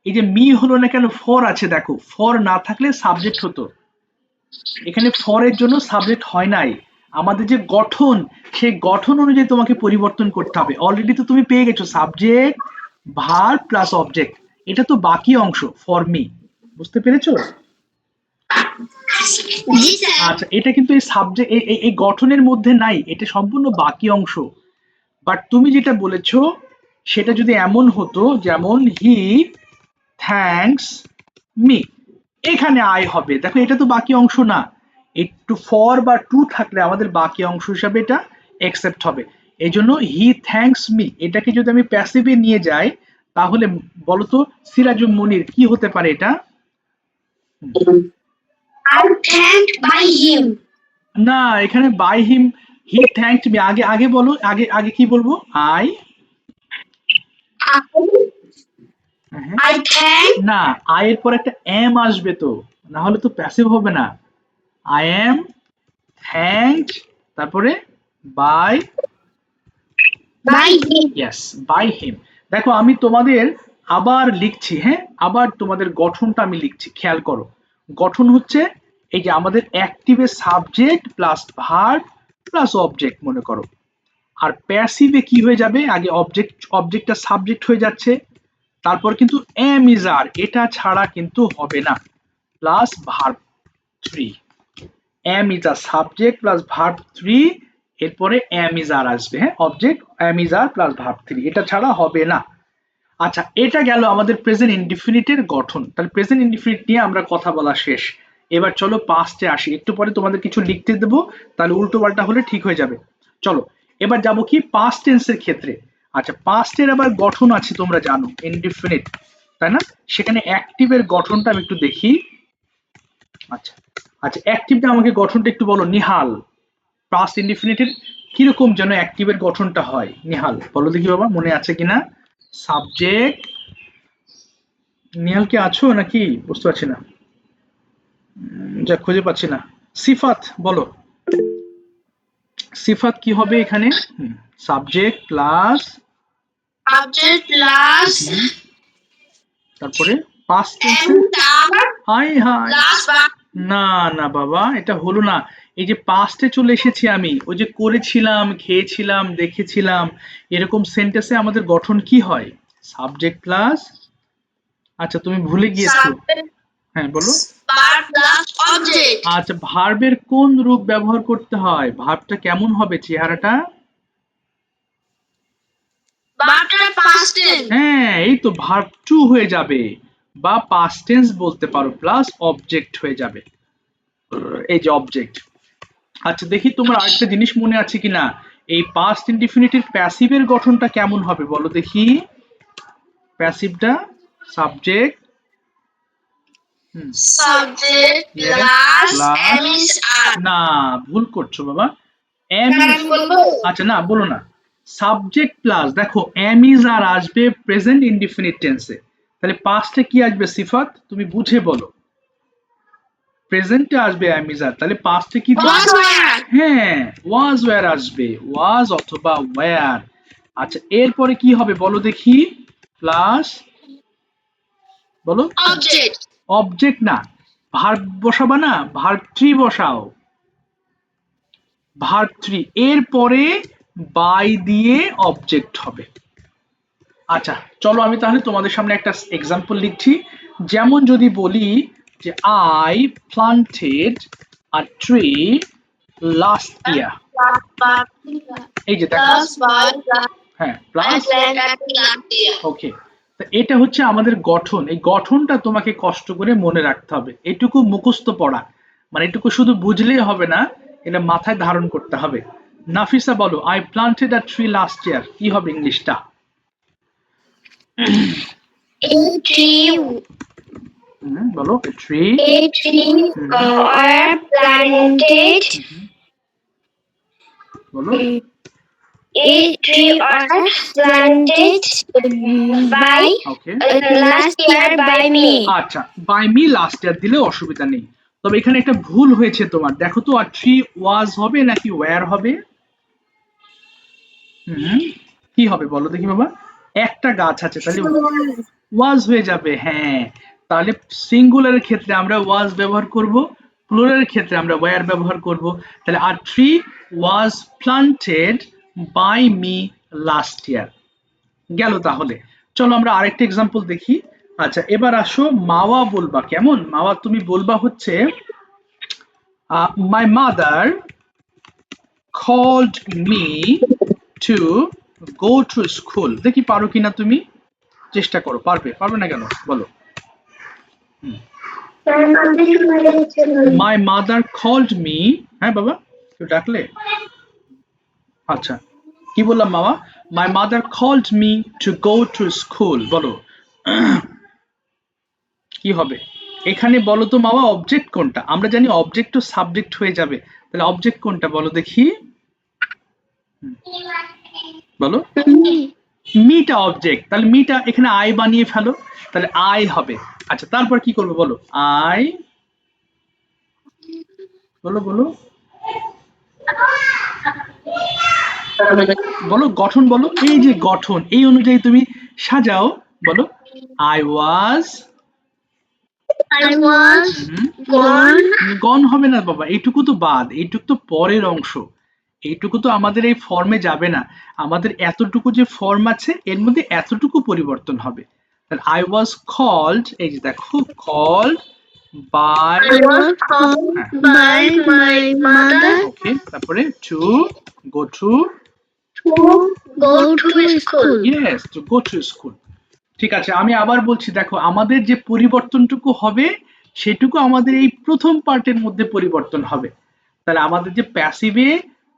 এই যে মি হলো না কেন? ফর আছে, দেখো ফর না থাকলে সাবজেক্ট হতো, এখানে ফর এর জন্য সাবজেক্ট হয় নাই। আমাদের যে গঠন, সেই গঠন অনুযায়ী তোমাকে পরিবর্তন করতে হবে। অলরেডি তো তুমি পেয়ে গেছো সাবজেক্ট ভার্ব প্লাস অবজেক্ট, এটা তো বাকি অংশ ফর মি, বুঝতে পেরেছো? জি স্যার। আচ্ছা, এটা কিন্তু এই সাবজেক্ট এই গঠনের মধ্যে নাই, এটা সম্পূর্ণ বাকি অংশ। বাট তুমি যেটা বলেছো সেটা যদি এমন হতো যেমন হি থ্যাঙ্কস মি, এখানে আই হবে, দেখো এটা তো বাকি অংশ না। একটু ফর বা টু থাকলে আমাদের বাকি অংশ হিসাবে এটা একসেপ্ট হবে। এই জন্য হি থ্যাঙ্কস মি, এটাকে যদি আমি প্যাসিভে নিয়ে যাই তাহলে বলতো সিরাজুম মনির কি হতে পারে এটা? I'm thanked by him. না, এখানে by him, he thanked me, আগে আগে বলো, আগে আগে কি বলবো? আই, I thank না, আই এর পর একটা এম আসবে তো, না হলে তো প্যাসিভ হবে না। আই এম থ্যাঙ্কড, তারপরে by, by him. Yes, by him. দেখো আমি তোমাদের আবার লিখছি, হ্যাঁ, আবার তোমাদের গঠনটা আমি লিখছি, খেয়াল করো। গঠন হচ্ছে এই যে আমাদের অ্যাক্টিভে subject plus verb plus object মনে করো, আর প্যাসিভে কি হয়ে যাবে? আগে অবজেক্টটা সাবজেক্ট হয়ে যাচ্ছে, তারপর কিন্তু এম ইজ আর, এটা ছাড়া কিন্তু হবে না, plus verb three. Am is are subject plus verb three, এরপরে এম ইজ আর আসবে, হ্যাঁ, object am is are plus verb three, এটা ছাড়া হবে না। আচ্ছা, এটা গেল আমাদের প্রেজেন্ট ইনডিফিনিটের গঠন। তাহলে প্রেজেন্ট ইনডিফিনিট নিয়ে আমরা কথা বলা শেষ। এবার চলো পাস্টে আসি, একটু পরে তোমাদের কিছু লিখতে দেবো, তাহলে উল্টো পাল্টা হলে ঠিক হয়ে যাবে। চলো এবার যাব কি পাস্ট টেন্সের ক্ষেত্রে। আচ্ছা, পাস্টের আবার গঠন আছে তোমরা জানো, ইনডিফিনিট, তাই না? সেখানে অ্যাক্টিভের গঠনটা আমি একটু দেখি। আচ্ছা আচ্ছা, অ্যাক্টিভটা আমাকে গঠনটা একটু বলো নিহাল। পাস্ট ইনডিফিনিটের কিরকম যেন অ্যাক্টিভের গঠনটা হয়, নিহাল বলো দেখি বাবা, মনে আছে কিনা? সাবজেক্ট, নিহাল কি আছো নাকি? বুঝতে পারছি না, যা খুঁজে পাচ্ছি না। সিফাত বলো, সিফাত কি হবে এখানে? সাবজেক্ট প্লাস, Subject plus তারপরে পাস্ট টেন্সে and our হাই হাই, plus verb. না না বাবা, এটা হলো না। এই যে পাস্টে চলে এসেছি আমি, ওই যে করেছিলাম, খেয়েছিলাম, দেখেছিলাম, এরকম সেন্টেন্সে আমাদের গঠন কি হয়? সাবজেক্ট প্লাস, আচ্ছা তুমি ভুলে গিয়েছো, Subject হ্যাঁ বলো। verb plus object. আচ্ছা, ভার্বের কোন রূপ ব্যবহার করতে হয়? ভার্বটা কেমন হবে চেহারাটা? Verbটা past tense. হ্যাঁ, এই তো ভার্ব টু হয়ে যাবে, বা পাস্ট টেন্স বলতে পারো, প্লাস অবজেক্ট হয়ে যাবে, এই যে অবজেক্ট। আচ্ছা দেখি তোমার আরেকটা জিনিস মনে আছে কিনা, এই পাস্ট ইনডিফিনিটিভ প্যাসিভের গঠনটা কেমন হবে বলো দেখি। প্যাসিভটা subject, Subject Yes, plus plus am is are. না, ভুল করছো বাবা, এম ইজ, আচ্ছা না বলো না, সাবজেক্ট প্লাস, দেখো এম ইজ আর আসবে প্রেজেন্ট ইনডিফিনিট টেন্সে, তাহলে পাস্টে কি আসবে সিফাত, তুমি বুঝে বলো। প্রেজেন্টে আসবে এম ইজ আর, তাহলে পাস্টে কি দিবে? Was where. হ্যাঁ, ওয়াজ ওয়্যার আসবে, ওয়াজ অথবা ওয়্যার। আচ্ছা এরপরে কি হবে বলো দেখি? প্লাস, বলো। Object. অবজেক্ট না, ভার্ব বসাবা না, ভার্ব থ্রি বসাও, ভার্ব থ্রি, এরপরে বাই দিয়ে অবজেক্ট হবে। আচ্ছা চলো আমি তাহলে তোমাদের সামনে একটা এক্সাম্পল লিখছি। যেমন যদি বলি যে I planted a tree last year, এই যে দেখো, Plus verb plus হ্যাঁ plus, plant at last year. ওকে। তো এটা হচ্ছে আমাদের গঠন, এই গঠনটা তোমাকে কষ্ট করে মনে রাখতে হবে, এটুকু মুখস্থ পড়া, মানে এটুকু শুধু বুঝলেই হবে না, এটা মাথায় ধারণ করতে হবে। নাফিসা বলো, I planted a tree last year, কি হবে ইংলিশটা? A tree বলো a tree A tree were planted. বলো A tree were planted by okay last year by me. আচ্ছা বাই মি লাস্ট ইয়ার দিলে অসুবিধা নেই, তবে এখানে একটা ভুল হয়েছে তোমার, দেখো তো আর ট্রি ওয়াজ হবে নাকি ওয়্যার হবে? কি হবে বলো দেখি বাবা, একটা গাছ আছে তাহলে ওয়াজ হয়ে যাবে, হ্যাঁ। তাহলে সিঙ্গুলারের ক্ষেত্রে আমরা ওয়াজ ব্যবহার করব, প্লুরালের ক্ষেত্রে আমরা ওয়্যার ব্যবহার করব। তাহলে আর tree was planted by me last year গেল। তাহলে চলো আমরা আরেকটা এক্সাম্পল দেখি। আচ্ছা এবার আসো মাওয়া বলবা, কেমন মাওয়া তুমি বলবা হচ্ছে my mother called me to go to school। দেখি পারো কিনা তুমি, চেষ্টা করো, পারবে পারবে না কেন বলো। মাই মাদার কল্ড মি, হ্যাঁ বাবা কেউ ডাকলে? আচ্ছা কি বললাম মামা? My mother called me to go to school, বলো কি হবে এখানে বলো তো মামা, অবজেক্ট কোনটা? আমরা জানি অবজেক্ট তো সাবজেক্ট হয়ে যাবে, তাহলে অবজেক্ট কোনটা বলো দেখি, বলো মিটা অবজেক্ট, তাহলে মিটা এখানে আই বানিয়ে ফেলো, তাহলে আই হবে। আচ্ছা তারপর কি করবো বলো, আই বলো বলো বলো গঠন বলো, এই যে গঠন এই অনুযায়ী তুমি সাজাও, বলো I was I was gone. গন হবে না বাবা, এইটুকু তো বাদ, এইটুকু তো পরের অংশ, এইটুকু তো আমাদের এই ফর্মে যাবে না, আমাদের এতটুকু যে ফর্ম আছে এর মধ্যে এতটুকু পরিবর্তন হবে। তাহলে আই ওয়াজ কল্ড, এই যে দেখো called by, I was called by my mother okay তারপরে to go to, to go to school. Yes to go to school. ঠিক আছে আমি আবার বলছি, দেখো আমাদের যে পরিবর্তনটুকু হবে সেটুকু আমাদের এই প্রথম পার্টের মধ্যে পরিবর্তন হবে। তাহলে আমাদের যে প্যাসিভে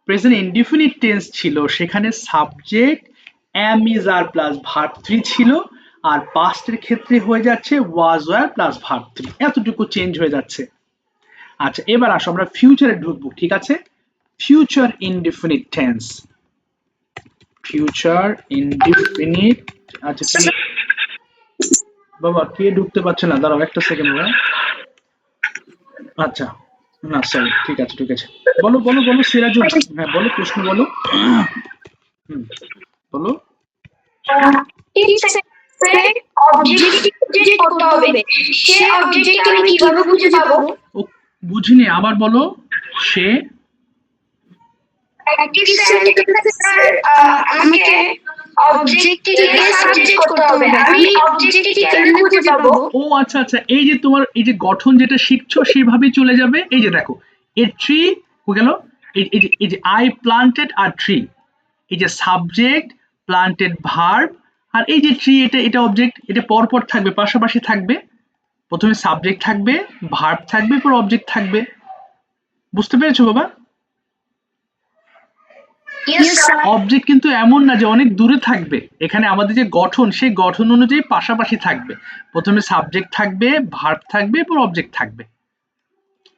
প্রেজেন্ট ইনডিফিনিট টেন্স ছিল সেখানে subject am is are plus verb 3 ছিল, আর পাস্টের ক্ষেত্রে হয়ে যাচ্ছে was were প্লাস ভার্ব 3, এতটুকু চেঞ্জ হয়ে যাচ্ছে। আচ্ছা এবার আসো আমরা ফিউচারে ঢুকবো, ঠিক আছে? Future indefinite tense, future indefinite. আচ্ছা তুমি বাবা কে ঢুকতে পারছে না, দাঁড়াও একটা সেকেন্ড বাবা। আচ্ছা না সরি, ঠিক আছে ঠিক আছে, বলো বলো বলো সিরাজুল, হ্যাঁ বলো প্রশ্ন বলো। বলো অবজেক্ট করতে হবে, সে অবজেক্ট আমি কিভাবে খুঁজে পাবো? ও বুঝিনি, আবার বলো। সে অ্যাক্টিভ সেন্টেন্স আমাকে অবজেক্টটিকে সাবজেক্ট করতে হবে, আমি অবজেক্টটি কেমনে খুঁজে পাবো? ও আচ্ছা আচ্ছা, এই যে তোমার এই যে গঠন যেটা শিখছো সেইভাবেই চলে যাবে। এই যে দেখো এ ট্রি হয়ে গেল, এই যে আই প্লান্টেড আর ট্রি, এই যে সাবজেক্ট প্লান্টেড ভার্ব, আর এই যে ট্রি এটা এটা অবজেক্ট, এটা পরপর থাকবে পাশাপাশি থাকবে, প্রথমে সাবজেক্ট থাকবে ভার্ব থাকবে পর অবজেক্ট থাকবে। বুঝতে পেরেছো বাবা? অবজেক্ট কিন্তু এমন না যে অনেক দূরে থাকবে, এখানে আমাদের যে গঠন সেই গঠন অনুযায়ী পাশাপাশি থাকবে, প্রথমে সাবজেক্ট থাকবে ভার্ব থাকবে এরপর অবজেক্ট থাকবে।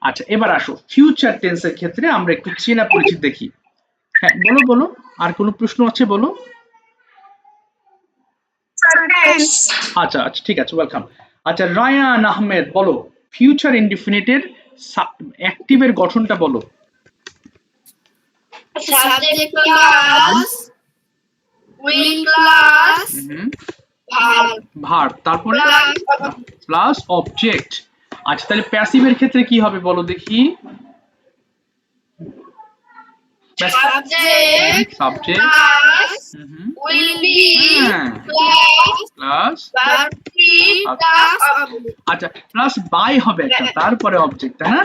আচ্ছা এবার আসো ফিউচার টেন্সের ক্ষেত্রে আমরা একটু চেনা পরিচিত দেখি। হ্যাঁ বলো বলো, আর কোনো প্রশ্ন আছে বলো। আচ্ছা আচ্ছা ঠিক আছে ওয়েলকাম। আচ্ছা রায়ান আহমেদ বলো ফিউচার ইনডিফিনিটের অ্যাক্টিভের গঠনটা বলো। Subject plus will plus verb verb তারপরে plus প্লাস অবজেক্ট। আচ্ছা তাহলে প্যাসিভের ক্ষেত্রে কি হবে বলো দেখি। subject subject plus will be plus plus verb plus object. আচ্ছা প্লাস বাই হবে একটা, তারপরে অবজেক্ট, তাই না?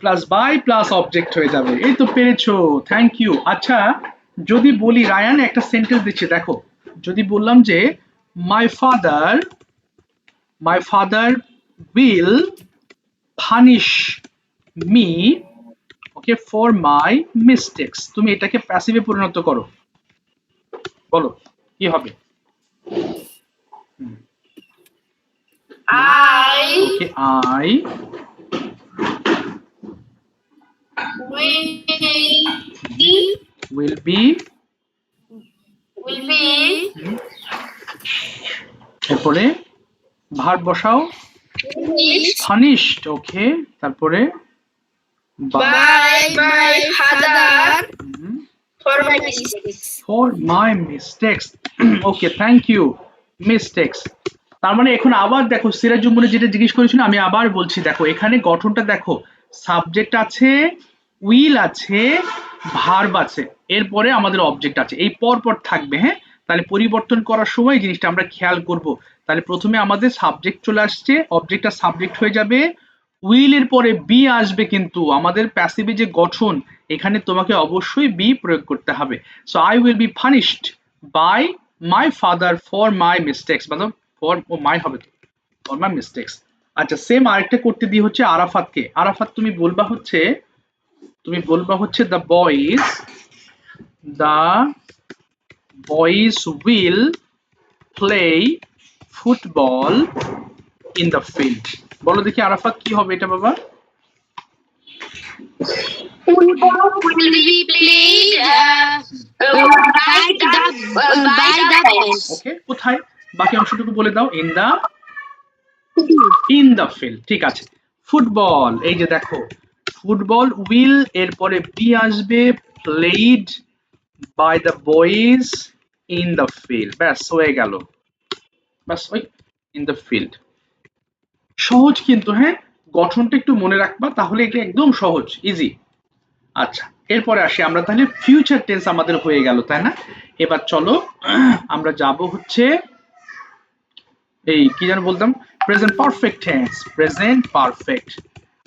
প্লাস বাই প্লাস অবজেক্ট হয়ে যাবে, এই তো পেরেছো, থ্যাংক ইউ। আচ্ছা যদি বলি রায়ান একটা সেন্টেন্স দিচ্ছি দেখো, যদি বললাম যে my father will punish me okay for my mistakes, তুমি এটাকে প্যাসিভে পরিণত করো, বলো কি হবে? ওকে আই will বি এরপরে ভার্ব বসাও ফার্নিশড ওকে তারপরে by my father for my mistakes. For my mistakes okay thank you mistakes তার মানে এখন আবার দেখো সিরাজুম্মনে যেটা জিজ্ঞেস করেছিল আমি আবার বলছি দেখো এখানে গঠনটা দেখো সাবজেক্ট আছে উইল আছে ভার্ব আছে এরপরে আমাদের অবজেক্ট আছে এই পর থাকবে হ্যাঁ তাহলে পরিবর্তন করার সময় এই জিনিসটা আমরা খেয়াল করব তাহলে প্রথমে আমাদের সাবজেক্ট চলে আসছে অবজেক্টটা সাবজেক্ট হয়ে যাবে উইল এর পরে বি আসবে কিন্তু আমাদের প্যাসিভে যে গঠন এখানে তোমাকে অবশ্যই বি প্রয়োগ করতে হবে so I will be punished by my father for my mistakes मतलब ফর মাই হবে তো ফর মাই মিস্টেক্স আচ্ছা সেম আরেকটা করতে দিয়ে হচ্ছে আরাফাতকে আরাফাত তুমি বলবা হচ্ছে the boys will play football in the field বলো দেখি আরাফাত কি হবে এটা বাবা Football will be played by the boys. ওকে কোথায় বাকি অংশটুকু বলে দাও ইন দ্য ফিল্ড ঠিক আছে ফুটবল এই যে দেখো ফুটবল উইল এরপরে বি আসবে played by the boys in the field ব্যাস হয়ে গেল ব্যাস ওই ইন দ্য ফিল্ড সহজ কিন্তু হ্যাঁ গঠনটা একটু মনে রাখবা তাহলে এটা একদম সহজ ইজি আচ্ছা এরপরে আসি আমরা তাহলে ফিউচার টেন্স আমাদের হয়ে গেল তাই না এবার চলো আমরা যাব হচ্ছে এই কি যেন বলতাম present perfect tense present perfect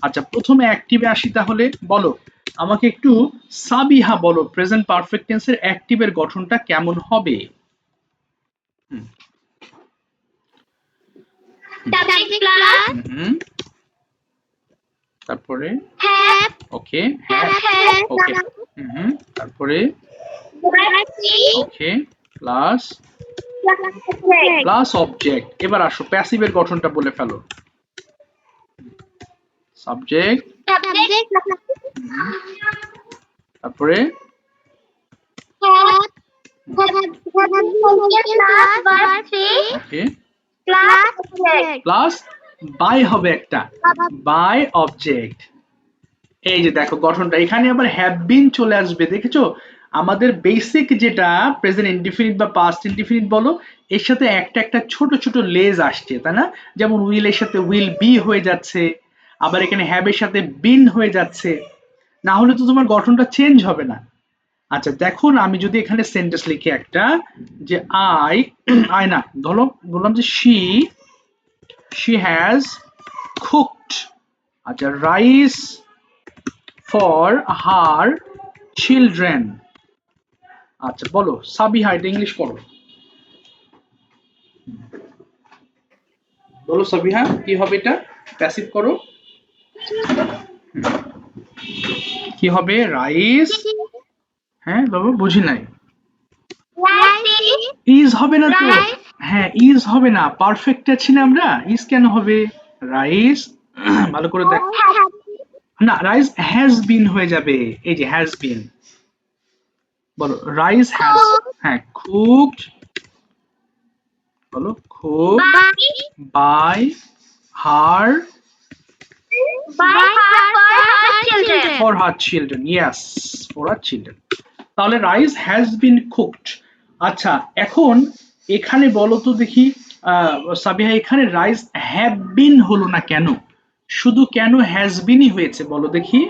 আচ্ছা প্রথমে অ্যাক্টিভে আসি তাহলে বলো আমাকে একটু সাবিহা বলো প্রেজেন্ট পারফেক্ট টেন্সের অ্যাক্টিভের গঠনটা কেমন হবে subject plus তারপরে have ওকে ওকে তারপরে ওকে প্লাস অবজেক্ট এবার আসো প্যাসিভের গঠনটা বলে ফেলো সাবজেক্ট তারপরে ওকে প্লাস বাই হবে একটা বাই অবজেক্ট এই যে দেখো গঠনটা এখানে আবার হ্যাভ বিন চলে আসবে দেখেছো আমাদের বেসিক যেটা প্রেজেন্ট ইনডিফিনিট বা পাস্ট ইনডিফিনিট বলো এর সাথে একটা ছোট ছোট লেজ আসছে তাই না যেমন উইল এর সাথে উইল বি হয়ে যাচ্ছে আবার এখানে হ্যাভ এর সাথে বিন হয়ে যাচ্ছে না হলে তো তোমার গঠনটা চেঞ্জ হবে না আচ্ছা দেখুন আমি যদি এখানে সেন্টেন্স লিখি একটা যে আই না ধরো বললাম যে she has cooked আচ্ছা rice for her children আচ্ছা বলো সাবিহা এটা ইংলিশ পড়ো বলো সাবিহা কি হবে এটা প্যাসিভ করো কি হবে রাইস হ্যাঁ বাবা বুঝি নাই ইজ হবে না তো হ্যাঁ ইজ হবে না পারফেক্ট আছি না আমরা ইজ কেন হবে রাইস ভালো করে দেখ না রাইস হ্যাজ বিন হয়ে যাবে এই যে হ্যাজ বিন বলো রাইস হ্যাজ হ্যাঁ কুকড বলো cook by her for her children yes for her children তাহলে রাইস হ্যাজ বিন কুকড আচ্ছা এখন এখানে বলো তো দেখি সাবিহা এখানে রাইস হ্যাভ বিন হলো না কেন শুধু কেন হ্যাজ বিনই হয়েছে বলো দেখি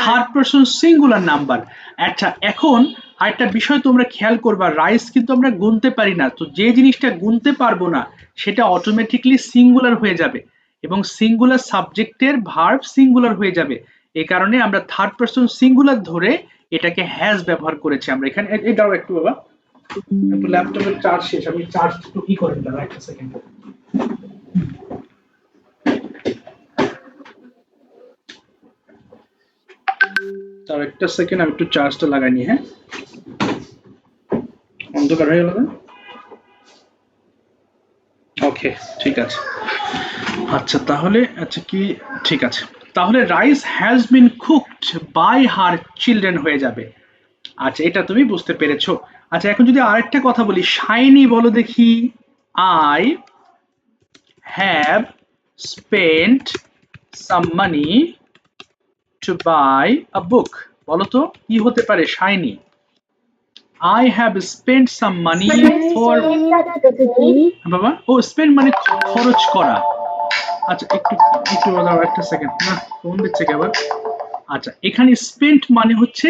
থার্ড পারসন সিঙ্গুলার নাম্বার আচ্ছা এখন আরেকটা বিষয় তোমরা খেয়াল করবা রাইস কিন্তু আমরা গুনতে পারি না তো যে জিনিসটা গুনতে পারবো না সেটা অটোমেটিকলি সিঙ্গুলার হয়ে যাবে এবং সিঙ্গুলার সাবজেক্টের ভার্ব সিঙ্গুলার হয়ে যাবে এই কারণে আমরা থার্ড পারসন সিঙ্গুলার ধরে এটাকে হ্যাজ ব্যবহার করেছি আমরা এখানে এই দাও একটু বাবা একটু ল্যাপটপের চার্জ শেষ আমি চার্জ একটু কি করে দিলাম একটা সেকেন্ড তার একটা সেকেন্ড আমি একটু চার্জটা লাগাই নি হ্যাঁ অন্ধকার হয়ে গেল ওকে, ঠিক আছে। আচ্ছা তাহলে আচ্ছা কি ঠিক আছে, তাহলে rice has been cooked by her children হয়ে যাবে। আচ্ছা এটা তুমি বুঝতে পেরেছো। আচ্ছা এখন যদি আরেকটা কথা বলি, শাইনি বলো দেখি। I have spent some money to buy a book. বলো তো কি হতে পারে Shaini? I have spent some money for বাবা ও স্পেন্ড মানে খরচ করা। আচ্ছা একটু একটু দাঁড়াও একটা সেকেন্ড, না ফোন দিচ্ছে কে আবার। আচ্ছা এখানে স্পেন্ট মানে হচ্ছে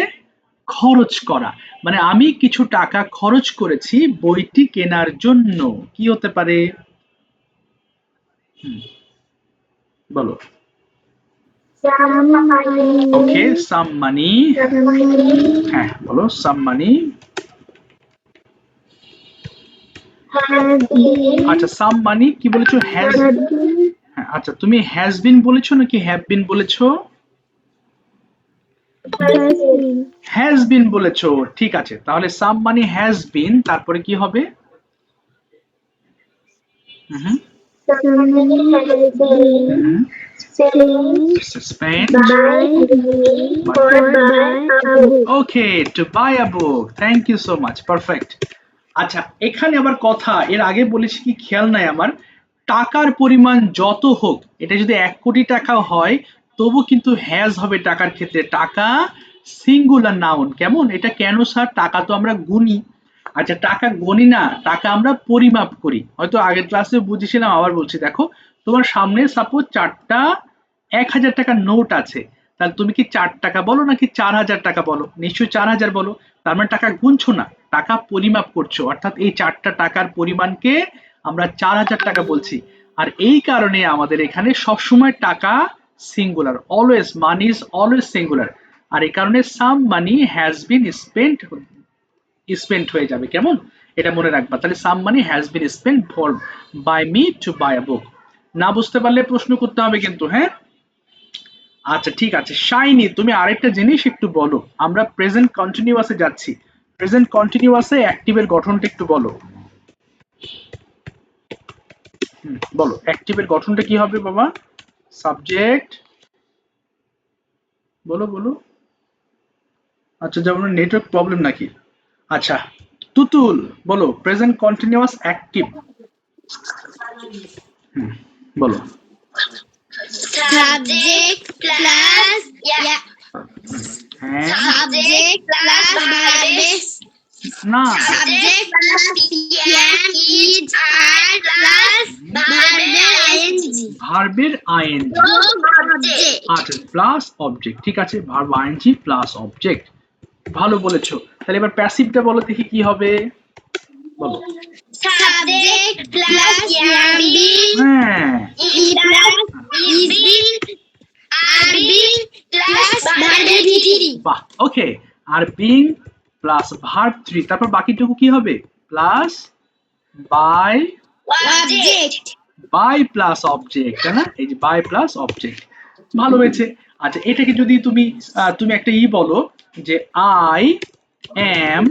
খরচ করা, মানে আমি কিছু টাকা খরচ করেছি বইটি কেনার জন্য। কি হতে পারে? হুম, বলো। ওকে সাম মানি, হ্যাঁ বলো সাম মানি। আচ্ছা সাম মানি কি বলেছো? হ্যাজ, হ্যাঁ আচ্ছা তুমি হ্যাজ বিন বলেছো নাকি হ্যাভ বিন বলেছো? হ্যাজ বিন বলেছো, ঠিক আছে। তাহলে সাম মানি হ্যাজ বিন, তারপরে কি হবে? Hmm spent, okay to buy a book, thank you so much, perfect. আচ্ছা এখানে আবার কথা, এর আগে বলেছি কি খেয়াল নাই আমার, টাকার পরিমাণ যত হোক, এটা যদি 1 কোটি টাকা হয় তবু কিন্তু হ্যাজ হবে টাকার ক্ষেত্রে। টাকা সিঙ্গুলার নাউন, কেমন এটা কেন স্যার? টাকা তো আমরা গুনি। আচ্ছা টাকা গণি না, টাকা আমরা পরিমাপ করি। হয়তো আগের ক্লাসে বুঝেছিলাম, আবার বলছি দেখো, তোমার সামনে সাপোজ 4টা 1000 টাকার নোট আছে, তাহলে তুমি কি 4 টাকা বলো নাকি 4000 টাকা বলো? নিশ্চয়ই 4000 বলো। তার মানে টাকা গুনছো না, টাকা পরিমাপ করছো, অর্থাৎ এই 4টা টাকার পরিমাণকে আমরা 4000 টাকা বলছি। আর এই কারণে আমাদের এখানে সবসময় টাকা singular, always money is always singular. আর এই কারণে সাম মানি হ্যাজ বিন স্পেন্ট হয়ে যাবে, কেমন এটা মনে রাখবা। তাহলে some money has been spent for by me to buy a book. না বুঝতে পারলে প্রশ্ন করতে হবে কিন্তু, হ্যাঁ। আচ্ছা ঠিক আছে শাইনি, তুমি আরেকটা জিনিস একটু বলো। আমরা প্রেজেন্ট কন্টিনিউয়াসে যাচ্ছি, প্রেজেন্ট কন্টিনিউয়াসে অ্যাক্টিভের গঠনটা একটু বলো। বলো অ্যাক্টিভের গঠনটা কি হবে বাবা? সাবজেক্ট, বলো বলো। আচ্ছা যেমন নেটওয়ার্ক প্রবলেম নাকি? আচ্ছা তুতুল বলো প্রেজেন্ট কন্টিনিউয়াস অ্যাক্টিভ। বলো। সাবজেক্ট প্লাস হ্যাঁ সাবজেক্ট প্লাস ভার্ব, না, subject plus can is are plus ভার্বের আইএনজি ভার্বের আইএনজি, যোগ অবজেক্ট। আচ্ছা প্লাস অবজেক্ট, ঠিক আছে, ভার্ব আইএনজি প্লাস অবজেক্ট, ভালো বলেছো। তাহলে এবার প্যাসিভটা বলো দেখি কি হবে, বলো। সাবজেক্ট প্লাস এম বিং হ্যাঁ ই plus is being are being plus ভার্বের ভিটি বাহ, ওকে। আর বিং প্লাস ভার্ব 3, তারপর বাকিটুকু কি হবে? Plus by, object. By plus object, তাই না? এই যে বাই প্লাস অবজেক্ট, ভালো হয়েছে। আচ্ছা এটাকে যদি তুমি তুমি একটা বলো যে I am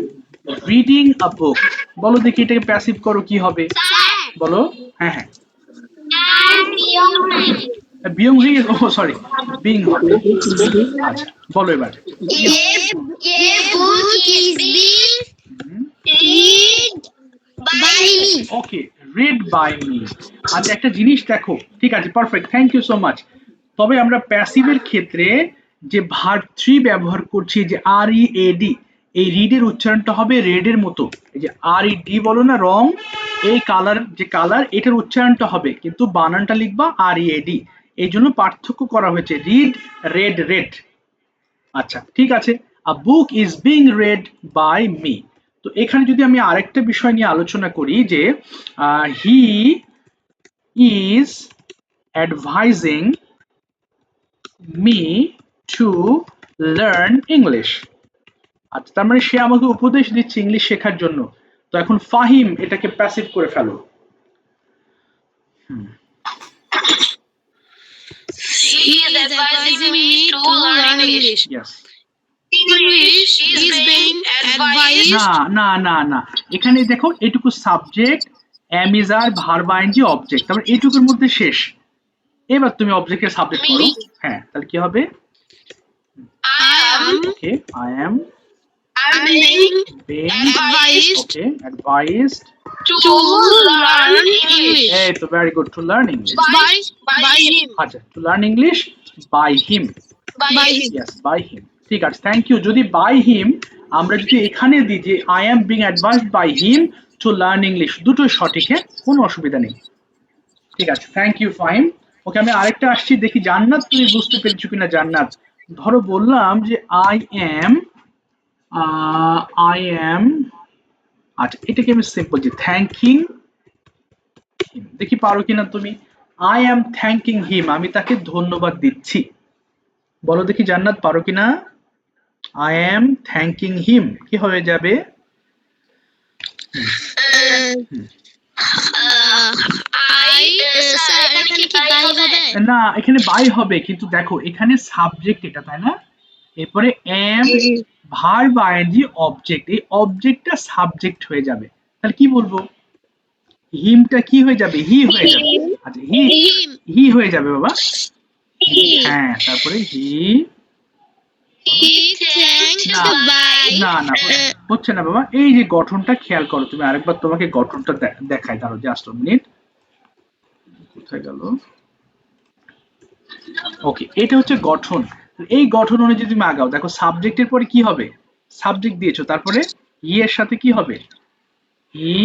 reading a book, বলো দেখি এটাকে প্যাসিভ করো কি হবে, বলো। হ্যাঁ হ্যাঁ বিয়ং হয়ে গেছে, ও সরি বিং হবে। আচ্ছা বলো এবার। A book is being read by me. Okay read by me. আচ্ছা একটা জিনিস দেখো, ঠিক আছে perfect, thank you so much. তবে আমরা প্যাসিভের ক্ষেত্রে যে ভার্ব 3 ব্যবহার করছি, যে আর ই এ ডি, এই রিডের উচ্চারণটা হবে রেডের মতো। এই যে আর ই ডি বলো না, রং, এই কালার যে কালার, এটার উচ্চারণটা হবে, কিন্তু বানানটা লিখবা আর ই এ ডি। এই জন্য পার্থক্য করা হয়েছে, রিড রেড রেড। আচ্ছা ঠিক আছে, a book is being read by me. তো এখানে যদি আমি আরেকটা বিষয় নিয়ে আলোচনা করি, যে he is advising me to learn English. আচ্ছা তার মানে সে আমাকে উপদেশ দিচ্ছে ইংলিশ শেখার জন্য। তো এখন ফাহিম এটাকে প্যাসিভ করে ফেলো। He is advising me to learn English. Yes. English is being advised. না না না না, এখানে দেখো এটুকু subject am is are verb ING object, তারপর এইটুকুর মধ্যে শেষ। এবার তুমি অবজেক্টের সাবজেক্ট করো। হ্যাঁ, তাহলে কি হবে? ওকে, I am being being advised okay advised to learn English এই তো very good to learn English by him. আচ্ছা to learn English by him By him. yes by him ঠিক আছে থ্যাংক ইউ। যদি by him আমরা যদি এখানে দিই যে I am being advised by him to learn English, দুটোই সঠিক, হ্যাঁ, কোনো অসুবিধা নেই। ঠিক আছে, থ্যাংক ইউ ফাহিম। ওকে, আমি আরেকটা আসছি, দেখি জান্নাত তুমি বুঝতে পেরেছো কিনা। জান্নাত, ধরো বললাম যে I am আচ্ছা এটাকে আমি সিম্পল যে থ্যাঙ্কিং হিম, দেখি পারো কিনা তুমি। I am thanking him, আমি তাকে ধন্যবাদ দিচ্ছি। বলো দেখি জান্নাত পারো কিনা। I am thanking him কি হয়ে যাবে? না, এখানে বাই হবে, কিন্তু দেখো এখানে সাবজেক্ট এটা, তাই না? এরপরে am ভার্ব আইএনজি অবজেক্ট, এই অবজেক্টটা সাবজেক্ট হয়ে যাবে, তাহলে কি বলবো? হিমটা কি হয়ে যাবে? হি হয়ে যাবে। আচ্ছা হি হয়ে যাবে বাবা। হ্যাঁ, তারপরে হি না না হচ্ছে না বাবা। এই যে গঠনটা খেয়াল করো তুমি, আরেকবার তোমাকে গঠনটা দেখাই, দাঁড়াও জাস্ট মিনিট, কোথায় গেল? ওকে, এটা হচ্ছে গঠন। এই গঠন অনুযায়ী তুমি আগাও। দেখো সাবজেক্টের পরে কি হবে? সাবজেক্ট দিয়েছো, তারপরে হি এর সাথে কি হবে? হি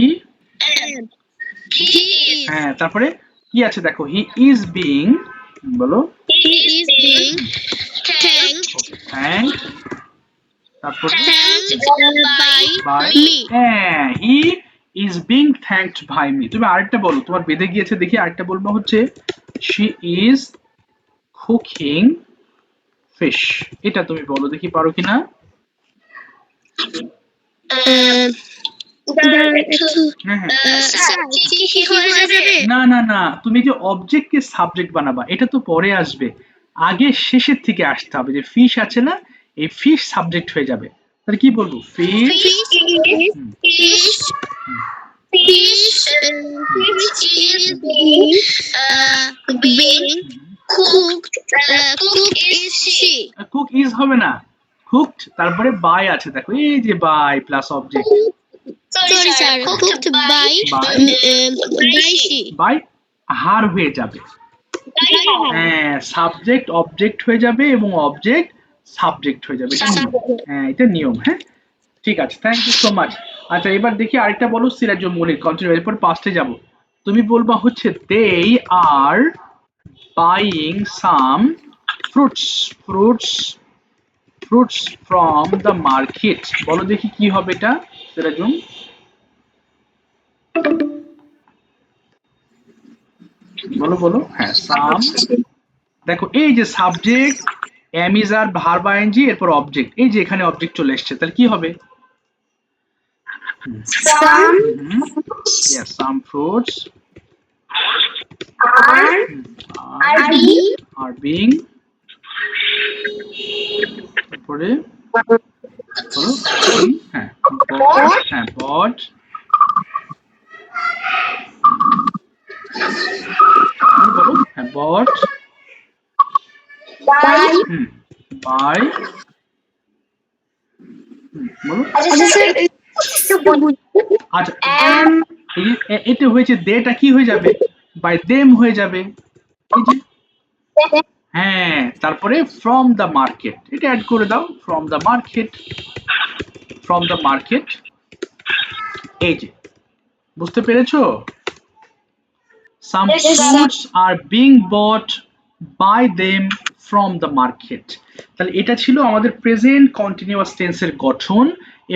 হ্যাঁ, তারপরে কি আছে দেখো, হি ইজ বিং, বলো থ্যাঙ্ক, তারপরে বাই হ্যাঁ, he is being thanked by me. তুমি আরেকটা বলো, তোমার বেঁধে গিয়েছে দেখি, আরেকটা বলবো হচ্ছে শি ইজ কুকিং ফিশ। এটা তুমি বলো দেখি পারো কিনা। না না না, তুমি যে অবজেক্টকে সাবজেক্ট বানাবা এটা তো পরে আসবে, আগে শেষের থেকে আসতে হবে। যে ফিশ আছে না, এই ফিশ সাবজেক্ট হয়ে যাবে, তাহলে কি বলবো? ফিশ কুক ইজ হবে না, কুকড, তারপরে বাই আছে দেখো, এই যে by plus object, by her হয়ে যাবে। হ্যাঁ, সাবজেক্ট অবজেক্ট হয়ে যাবে এবং অবজেক্ট সাবজেক্ট হয়ে যাবে, এটা নিয়ম। হ্যাঁ, এটা নিয়ম। হ্যাঁ, ঠিক আছে, থ্যাংক ইউ সো মাচ। আচ্ছা এবার দেখি আরেকটা বলো, সিরাজুল মনির কন্টিনিউ, এরপর পাস্টে যাব। তুমি বলবা হচ্ছে they are buying some fruits from the market. বলো দেখি কি হবে এটা সিরাজুল। বলো বলো। হ্যাঁ, সাম, দেখো এই যে subject am is are verb ING, এরপর অবজেক্ট, এই যে এখানে অবজেক্ট চলে এসেছে, তাহলে কি হবে? Yes, some fruits are being তারপরে বলো হ্যাঁ bought বলো হ্যাঁ bought by বলো। আচ্ছা এটা হয়েছে, দেটা কি হয়ে যাবে? বাই দেম হয়ে যাবে, এই যে। হ্যাঁ, তারপরে ফ্রম দ্য মার্কেট, এটা অ্যাড করে দাও, ফ্রম দ্য মার্কেট, এই যে, বুঝতে পেরেছো? Some fruits are being bought by them from the market. তাহলে এটা ছিল আমাদের প্রেজেন্ট কন্টিনিউয়াস টেন্সের গঠন।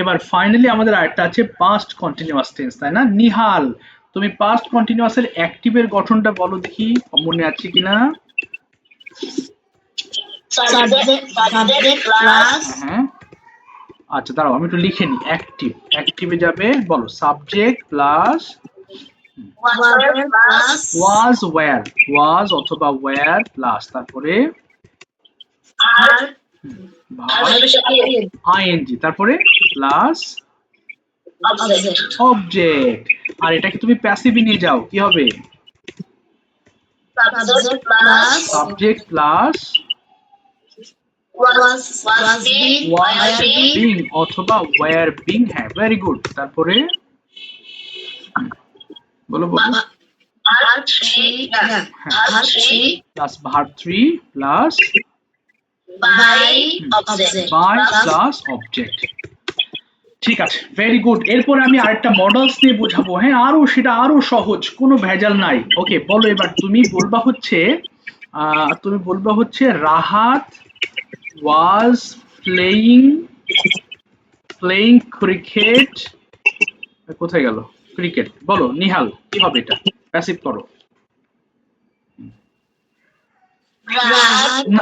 এবার ফাইনালি আমাদের আরেকটা আছে পাস্ট কন্টিনিউয়াস টেন্স, তাই না? নিহাল, তুমি পাস্ট কন্টিনিউয়াসের অ্যাক্টিভের গঠনটা বলো দেখি, মনে আছে কিনা? হ্যাঁ, আচ্ছা দাঁড়াও আমি একটু লিখে নিই। অ্যাক্টিভে যাবে, বলো সাবজেক্ট প্লাস was অথবা were প্লাস তারপরে ing, তারপরে প্লাস অবজেক্ট। আর এটাকে তুমি প্যাসিভে নিয়ে যাও, কি হবে? Subject plus subject plus was being was being অথবা ওয়্যার বিং। হ্যাঁ, ভেরি গুড। তারপরে বলো বলো। verb 3 verb 3 plus verb 3 plus by object by plus object. ঠিক আছে, ভেরি গুড। এরপর আমি আরেকটা মডেলস নিয়ে বোঝাবো। হ্যাঁ, সেটা আরো সহজ, কোনো ভেজাল নাই। ওকে, বলো এবার তুমি বলবা হচ্ছে রাহাত ওয়াজ প্লেইং ক্রিকেট। কোথায় গেল ক্রিকেট? বলো নিহাল, কি হবে এটা? প্যাসিভ করো। Rahat না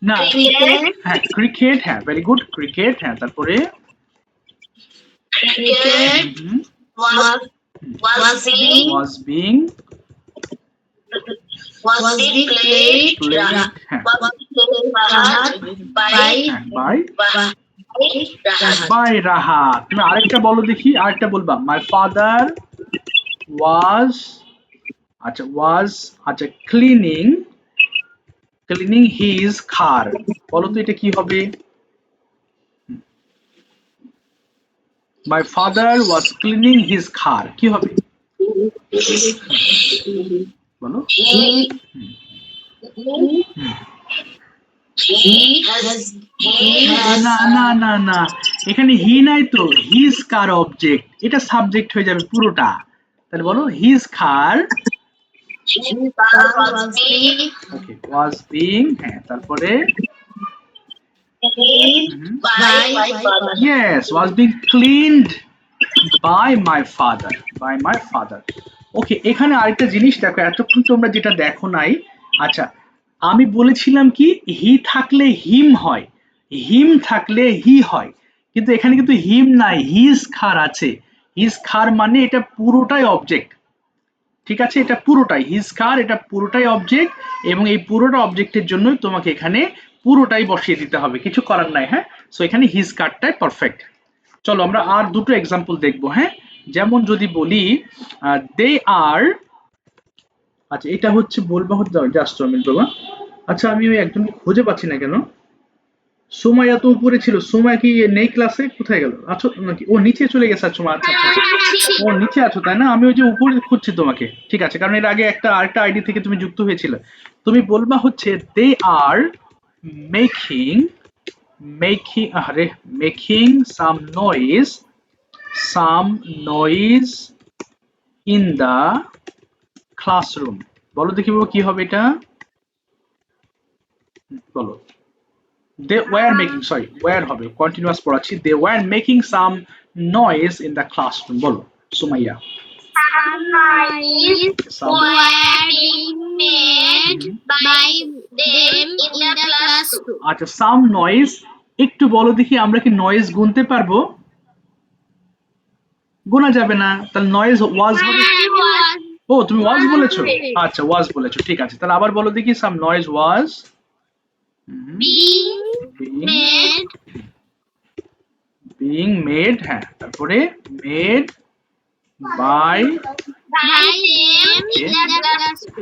না, cricket হ্যাঁ ক্রিকেট, হ্যাঁ ভেরি গুড, ক্রিকেট। হ্যাঁ, তারপরে cricket was being was being played played, হ্যাঁ was played Rahat by by Rahat by Rahat. তুমি আরেকটা বলো দেখি, আরেকটা বলবা। My father was cleaning his car. বলো তো এটা কি হবে? My father was cleaning his car, কি হবে? বলো। না না না না, এখানে হি নাই তো, হিজ কার অবজেক্ট, এটা সাবজেক্ট হয়ে যাবে পুরোটা। তাহলে বলো his car okay was being, হ্যাঁ তারপরে yes was being cleaned by my father ওকে। এখানে আরেকটা জিনিস দেখো, এতক্ষণ তোমরা যেটা দেখো নাই। আচ্ছা, আমি বলেছিলাম কি হি থাকলে হিম হয়, হিম থাকলে হি হয়, কিন্তু এখানে কিন্তু হিম নাই, হিজ খার আছে। হিজ খার মানে এটা পুরোটাই অবজেক্ট। ঠিক আছে, এটা পুরোটাই হিজ কার, এটা পুরোটাই অবজেক্ট, এবং এই পুরোটা অবজেক্টের জন্যই তোমাকে এখানে পুরোটাই বসিয়ে দিতে হবে, কিছু করার নাই। হ্যাঁ, সো এখানে হিজ কারটাই পারফেক্ট। চলো আমরা আর দুটো এক্সাম্পল দেখবো। হ্যাঁ, যেমন যদি বলি দে আর, আচ্ছা এটা হচ্ছে বলবা হচ্ছে জাস্ট মিনিট বাবা। আচ্ছা আমি ওই একজনকে খুঁজে পাচ্ছি না কেন। সুমাইয়া তো উপরে ছিল, সুমাইয়া কি নেই ক্লাসে? কোথায় গেল? আছো নাকি? ও নিচে চলে গেছে। আচ্ছা আচ্ছা আচ্ছা, ও নিচে আছো তাই না? আমি ওই যে উপরে খুঁজছি তোমাকে। ঠিক আছে, কারণ এর আগে আরেকটা আইডি থেকে তুমি যুক্ত হয়েছিল। তুমি বলবা হচ্ছে they are making making some noise in the classroom. বলো দেখি বাবু কি হবে এটা? বলো। They were making, sorry, were হবে, কন্টিনিউয়াস পড়াচ্ছি। They were making some noise in the classroom. বলো Sumaiya. Some were being made by them in the classroom. আচ্ছা, some noise, একটু বলো দেখি আমরা কি নয়েজ গুনতে পারবো? গোনা যাবে না, তাহলে নয়েজ ওয়াজ হবে। ও তুমি ওয়াজ বলেছো, আচ্ছা ওয়াজ বলেছো, ঠিক আছে। তাহলে আবার বলো দেখি, some noise was being made, হ্যাঁ তারপরে made by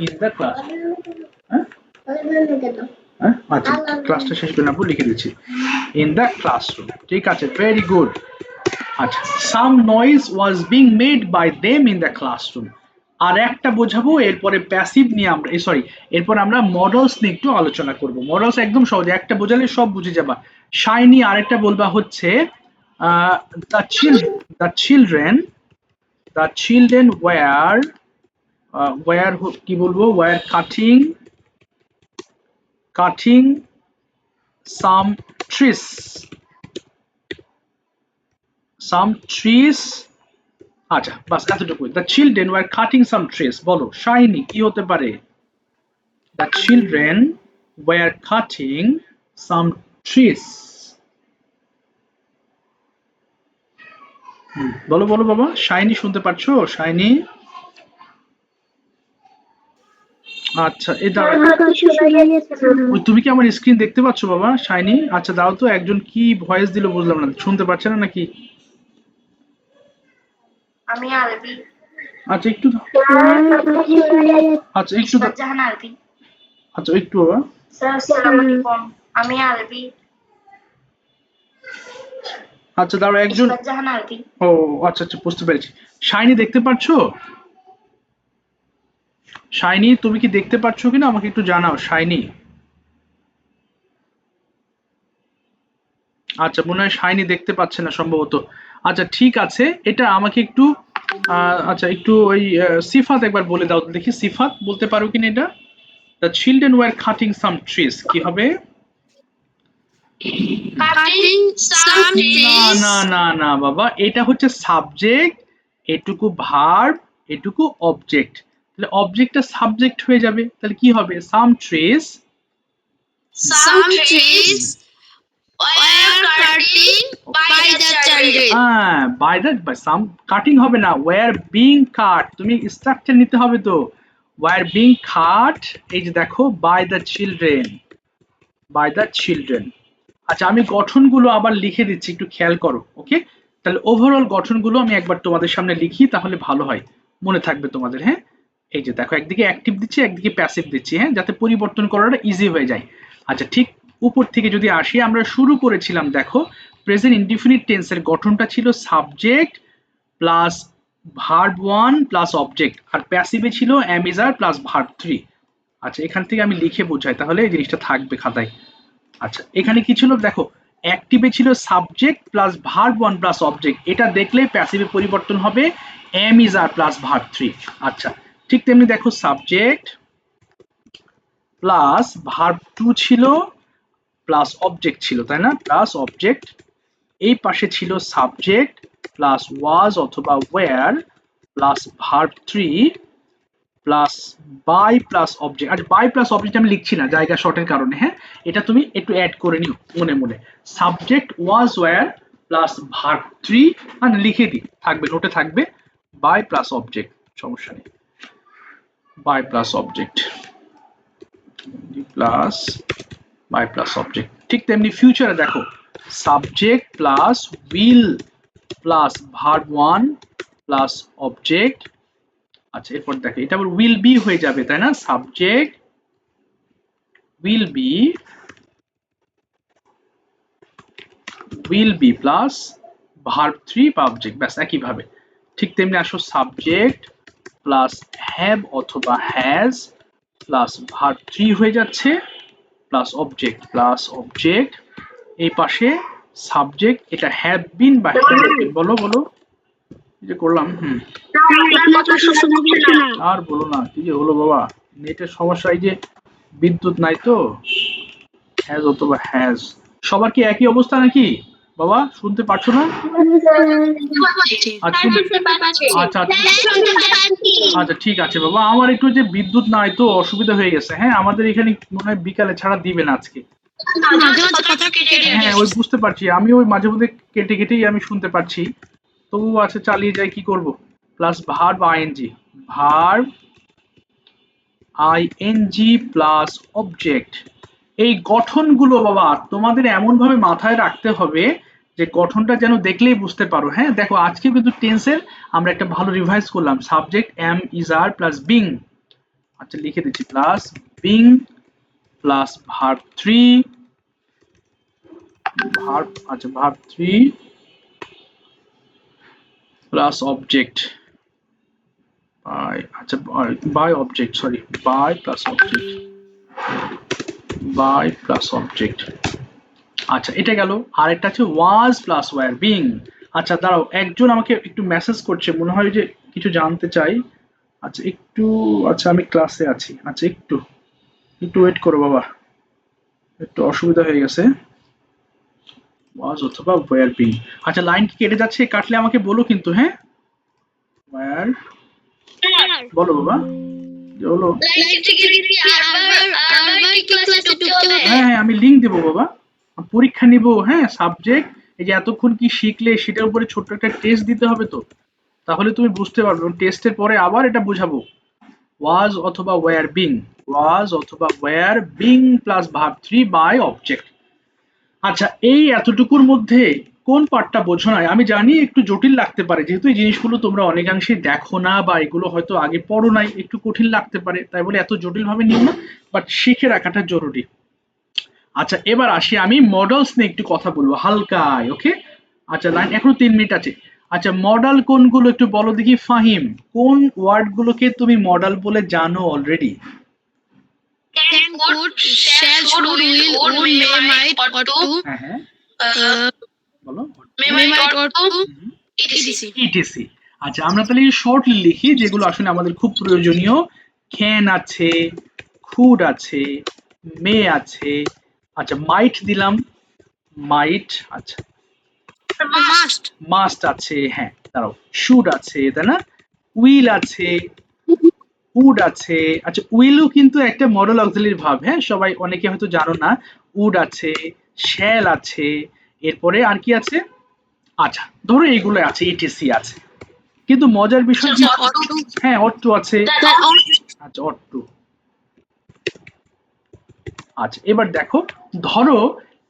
in the class। আচ্ছা ক্লাসটা শেষ করে নেবো, লিখে দিচ্ছি in the classroom। ঠিক আছে, ভেরি গুড। আচ্ছা, some noise was being made by them in the classroom। আর একটা বোঝাবো, এরপরে প্যাসিভ নিয়ে আমরা এরপর আমরা মডেলস নিয়ে একটু আলোচনা করব। মডেলস একদম সহজ, একটা বোঝালে সব বুঝে যাবা। শাইনি আরেকটা বলবা হচ্ছে the children were কি বলবো, were cutting some trees। আচ্ছা বাস এতটুকু। the children were cutting some trees। বলো শাইনি কি হতে পারে? the children were cutting some trees। বলো বলো বাবা, শাইনি শুনতে পাচ্ছো? শাইনি, আচ্ছা এই দাও, ওই তুমি কি আমার স্ক্রিন দেখতে পাচ্ছো বাবা? শাইনি, আচ্ছা দাও তো, একজন কি ভয়েস দিল বুঝলাম না, শুনতে পাচ্ছে না নাকি? আমি আরবি। আচ্ছা একটু আচ্ছা একটু জাহান আরবি। আচ্ছা একটু বাবা স্যার আসসালামু আলাইকুম, আমি আরবি। আচ্ছা দাঁড়াও একজন জাহান আরবি। ও আচ্ছা আচ্ছা বুঝতে পেরেছি। শাইনি দেখতে পাচ্ছো? শাইনি তুমি কি দেখতে পাচ্ছ কিনা আমাকে একটু জানাও শাইনি। আচ্ছা মনে হয় শাইনি দেখতে পাচ্ছে না সম্ভবত। আচ্ছা ঠিক আছে, এটা আমাকে একটু আচ্ছা একটু ওই সিফাত একবার বলে দাও তো দেখি, সিফাত বলতে পারো কিনা এটা? The children were cutting some trees, কি হবে? Cutting some না trees. না না না বাবা, এটা হচ্ছে সাবজেক্ট, এটুকু ভার্ব, এটুকু অবজেক্ট। তাহলে অবজেক্টটা সাবজেক্ট হয়ে যাবে, তাহলে কি হবে? Some trees Some trees were cutting by the children. By the by some cutting হবে না, ওয়্যার বিং কাট, তুমি স্ট্রাকচার নিতে হবে তো। ওয়্যার বিং কাট, এই যে দেখো by the children, by the children. আচ্ছা আমি গঠনগুলো আবার লিখে দিচ্ছি, একটু খেয়াল করো। ওকে, তাহলে ওভারঅল গঠনগুলো আমি একবার তোমাদের সামনে লিখি, তাহলে ভালো হয়, মনে থাকবে তোমাদের। হ্যাঁ, এই যে দেখো একদিকে অ্যাক্টিভ দিচ্ছি, একদিকে প্যাসিভ দিচ্ছি, হ্যাঁ, যাতে পরিবর্তন করাটা ইজি হয়ে যায়। আচ্ছা ঠিক উপর থেকে যদি আসি, আমরা শুরু করেছিলাম দেখো প্রেজেন্ট ইনডিফিনিট টেন্সের গঠনটা ছিল subject plus verb 1 plus object, আর প্যাসিভে ছিল am is are plus verb 3। আচ্ছা এখান থেকে আমি লিখে বোঝাই, তাহলে এই জিনিসটা থাকবে খাতায়। আচ্ছা এখানে কি ছিল দেখো, অ্যাক্টিভে ছিল subject plus verb 1 plus object, এটা দেখলে প্যাসিভে পরিবর্তন হবে am is are plus verb 3। আচ্ছা ঠিক তেমনি দেখো সাবজেক্ট প্লাস ভার্ব 2 ছিল প্লাস অবজেক্ট ছিল, তাই না? প্লাস অবজেক্ট, এই পাশে ছিল সাবজেক্ট প্লাস ওয়াজ অথবা were plus verb 3 plus by plus object. আর বাই প্লাস অবজেক্ট আমি লিখছি না জায়গা শর্টের কারণে, হ্যাঁ, এটা তুমি একটু অ্যাড করে নিও মনে মনে। Subject was wire plus verb 3, আর লিখে দিই, থাকবে নোটে থাকবে বাই প্লাস অবজেক্ট, সমস্যা নেই, by plus object plus by plus object. ঠিক তেমনি ফিউচারে দেখো subject plus will plus verb 1 plus object. আচ্ছা এরপর দেখো এটা আবার উইল বি হয়ে যাবে, তাই না? Subject will be plus verb 3 বা অবজেক্ট, ব্যাস একইভাবে। ঠিক তেমনি আসো সাবজেক্ট প্লাস হ্যাভ অথবা হ্যাজ প্লাস ভার্ব 3 হয়ে যাচ্ছে প্লাস অবজেক্ট। এই পাশে সাবজেক্ট, এটা হ্যাভ বিন বা হ্যাভ বিন, বলো বলো কি যে করলাম। আর বলো না, কি যে হলো বাবা, নেটের সমস্যা, এই যে বিদ্যুৎ নাই তো। হ্যাজ অথবা হ্যাজ, সবার কি একই অবস্থা নাকি বাবা? শুনতে পাচ্ছ না? আচ্ছা আচ্ছা আচ্ছা ঠিক আছে বাবা, আমার একটু যে বিদ্যুৎ নাই তো অসুবিধা হয়ে গেছে। হ্যাঁ আমাদের এখানে মনে হয় বিকালে ছাড়া দিবে না আজকে। হ্যাঁ ওই বুঝতে পারছি, আমি ওই মাঝে মধ্যে কেটে কেটেই আমি শুনতে পাচ্ছি, তবু আচ্ছা চালিয়ে যাই, কি করব। Plus verb ING, verb ING plus object. এই গঠনগুলো বাবা তোমাদের এমন ভাবে মাথায় রাখতে হবে যে গঠনটা যেন দেখলেই বুঝতে পারো। হ্যাঁ দেখো আজকে কিন্তু টেন্সের আমরা একটা ভালো রিভাইজ করলাম, subject am is are plus being. আচ্ছা লিখে দিচ্ছি প্লাস বিং প্লাস ভার্ব 3, আচ্ছা ভার্ব 3 প্লাস অবজেক্ট বাই, আচ্ছা by object, sorry by plus object. আচ্ছা এটা গেল। আর একটা আছে ওয়াজ প্লাস ওয়্যার বিং। আচ্ছা দাঁড়াও, একজন আমাকে একটু মেসেজ করছে, মনে হয় যে কিছু জানতে চাই। আচ্ছা একটু, আচ্ছা আমি ক্লাসে আছি, আচ্ছা একটু ওয়েট করো বাবা, একটু অসুবিধা হয়ে গেছে। ওয়াজ অথবা ওয়্যার বিং। আচ্ছা লাইন কি কেটে যাচ্ছে? কাটলে আমাকে বলো কিন্তু, হ্যাঁ। ওয়্যার, বলো বাবা যে হলো। হ্যাঁ হ্যাঁ আমি লিঙ্ক দেবো বাবা, পরীক্ষা নিব। হ্যাঁ সাবজেক্ট, এই যে এতক্ষণ কি শিখলে সেটার উপরে ছোট্ট একটা টেস্ট দিতে হবে তো, তাহলে তুমি বুঝতে পারবে। টেস্টের পরে আবার এটা বুঝাবো। ওয়াজ অথবা were being plus verb 3 by object. আচ্ছা এই এতটুকুর মধ্যে কোন পার্টটা বোঝো না? আমি জানি একটু জটিল লাগতে পারে, যেহেতু এই জিনিসগুলো তোমরা অনেকাংশে দেখো না বা এগুলো হয়তো আগে পড়ো নাই, একটু কঠিন লাগতে পারে, তাই বলে এত জটিল ভাবে নিও না, বাট শিখে রাখাটা জরুরি। আচ্ছা এবার আসি, আমি মডেলস নিয়ে একটু কথা বলবো হালকায়, ওকে? আচ্ছা লাইন এখনো 3 মিনিট আছে। আচ্ছা মডেল কোনগুলো একটু বলো দেখি ফাহিম, কোন ওয়ার্ড গুলোকে তুমি মডেল বলে জানো already? Can, could, shall, should, will, would, may, might, ought to, হ্যাঁ হ্যাঁ বলো। may, might, ought to, hmm. etc. Etc. আচ্ছা আমরা তাহলে শর্টলি লিখি যেগুলো আসলে আমাদের খুব প্রয়োজনীয়। ক্যান আছে, খুড আছে, মে আছে, আচ্ছা মাইট দিলাম, মাইট, আচ্ছা Must, মাস্ট আছে, হ্যাঁ দাঁড়াও, শুড আছে তাই না, উইল আছে, উড আছে, আচ্ছা উইলও কিন্তু একটা মডেল অক্সিলারি ভার্ব, হ্যাঁ সবাই অনেকে হয়তো জানো না। উড আছে, শ্যাল আছে, এরপরে আর কি আছে, আচ্ছা ধরো এইগুলো আছে, ইটিসি আছে। কিন্তু মজার বিষয় কি, ought to, হ্যাঁ অট টু আছে, that ought, আচ্ছা অট টু। আচ্ছা এবার দেখো, ধরো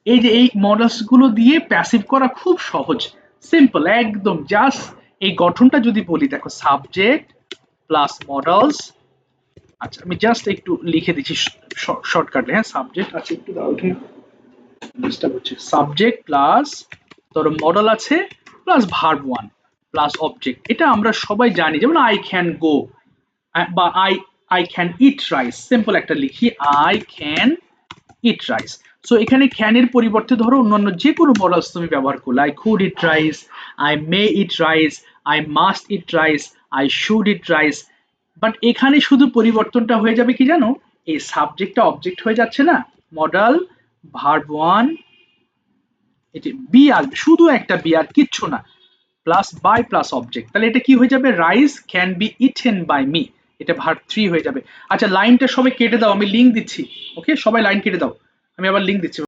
এই যে এই মডেলস গুলো দিয়ে প্যাসিভ করা খুব সহজ, সিম্পল একদম, জাস্ট এই গঠনটা যদি বলি, দেখো সাবজেক্ট প্লাস মডেলস, আচ্ছা আমি জাস্ট একটু লিখে দিচ্ছি শর্টকাটে, হ্যাঁ সাবজেক্ট আছে, একটু দাও এখানে ডিস্টার্ব হচ্ছে, সাবজেক্ট প্লাস ধরো মডেল আছে plus verb one plus object, এটা আমরা সবাই জানি, যেমন আই ক্যান গো বা I can eat rice, simple একটা লিখি, I can eat rice. So এখানে ক্যান এর পরিবর্তে ধরো অন্যান্য যে কোনো মডেলস তুমি ব্যবহার করলে, I could eat rice, I may eat rice, I must eat rice, I should eat rice. But এখানে শুধু পরিবর্তনটা হয়ে যাবে কি জানো, এই সাবজেক্টটা অবজেক্ট হয়ে যাচ্ছে না, মডেল ভার্ব ওয়ান, এটি বি আসবে, শুধু একটা বি আর কিচ্ছু না, প্লাস বাই প্লাস অবজেক্ট, তাহলে এটা কি হয়ে যাবে, rice can be eaten by me, এটা ভার্ব 3 হয়ে যাবে। আচ্ছা লাইনটা সবাই কেটে দাও, আমি লিংক দিচ্ছি, ওকে সবাই লাইন কেটে দাও, আমি আবার লিংক দিচ্ছি।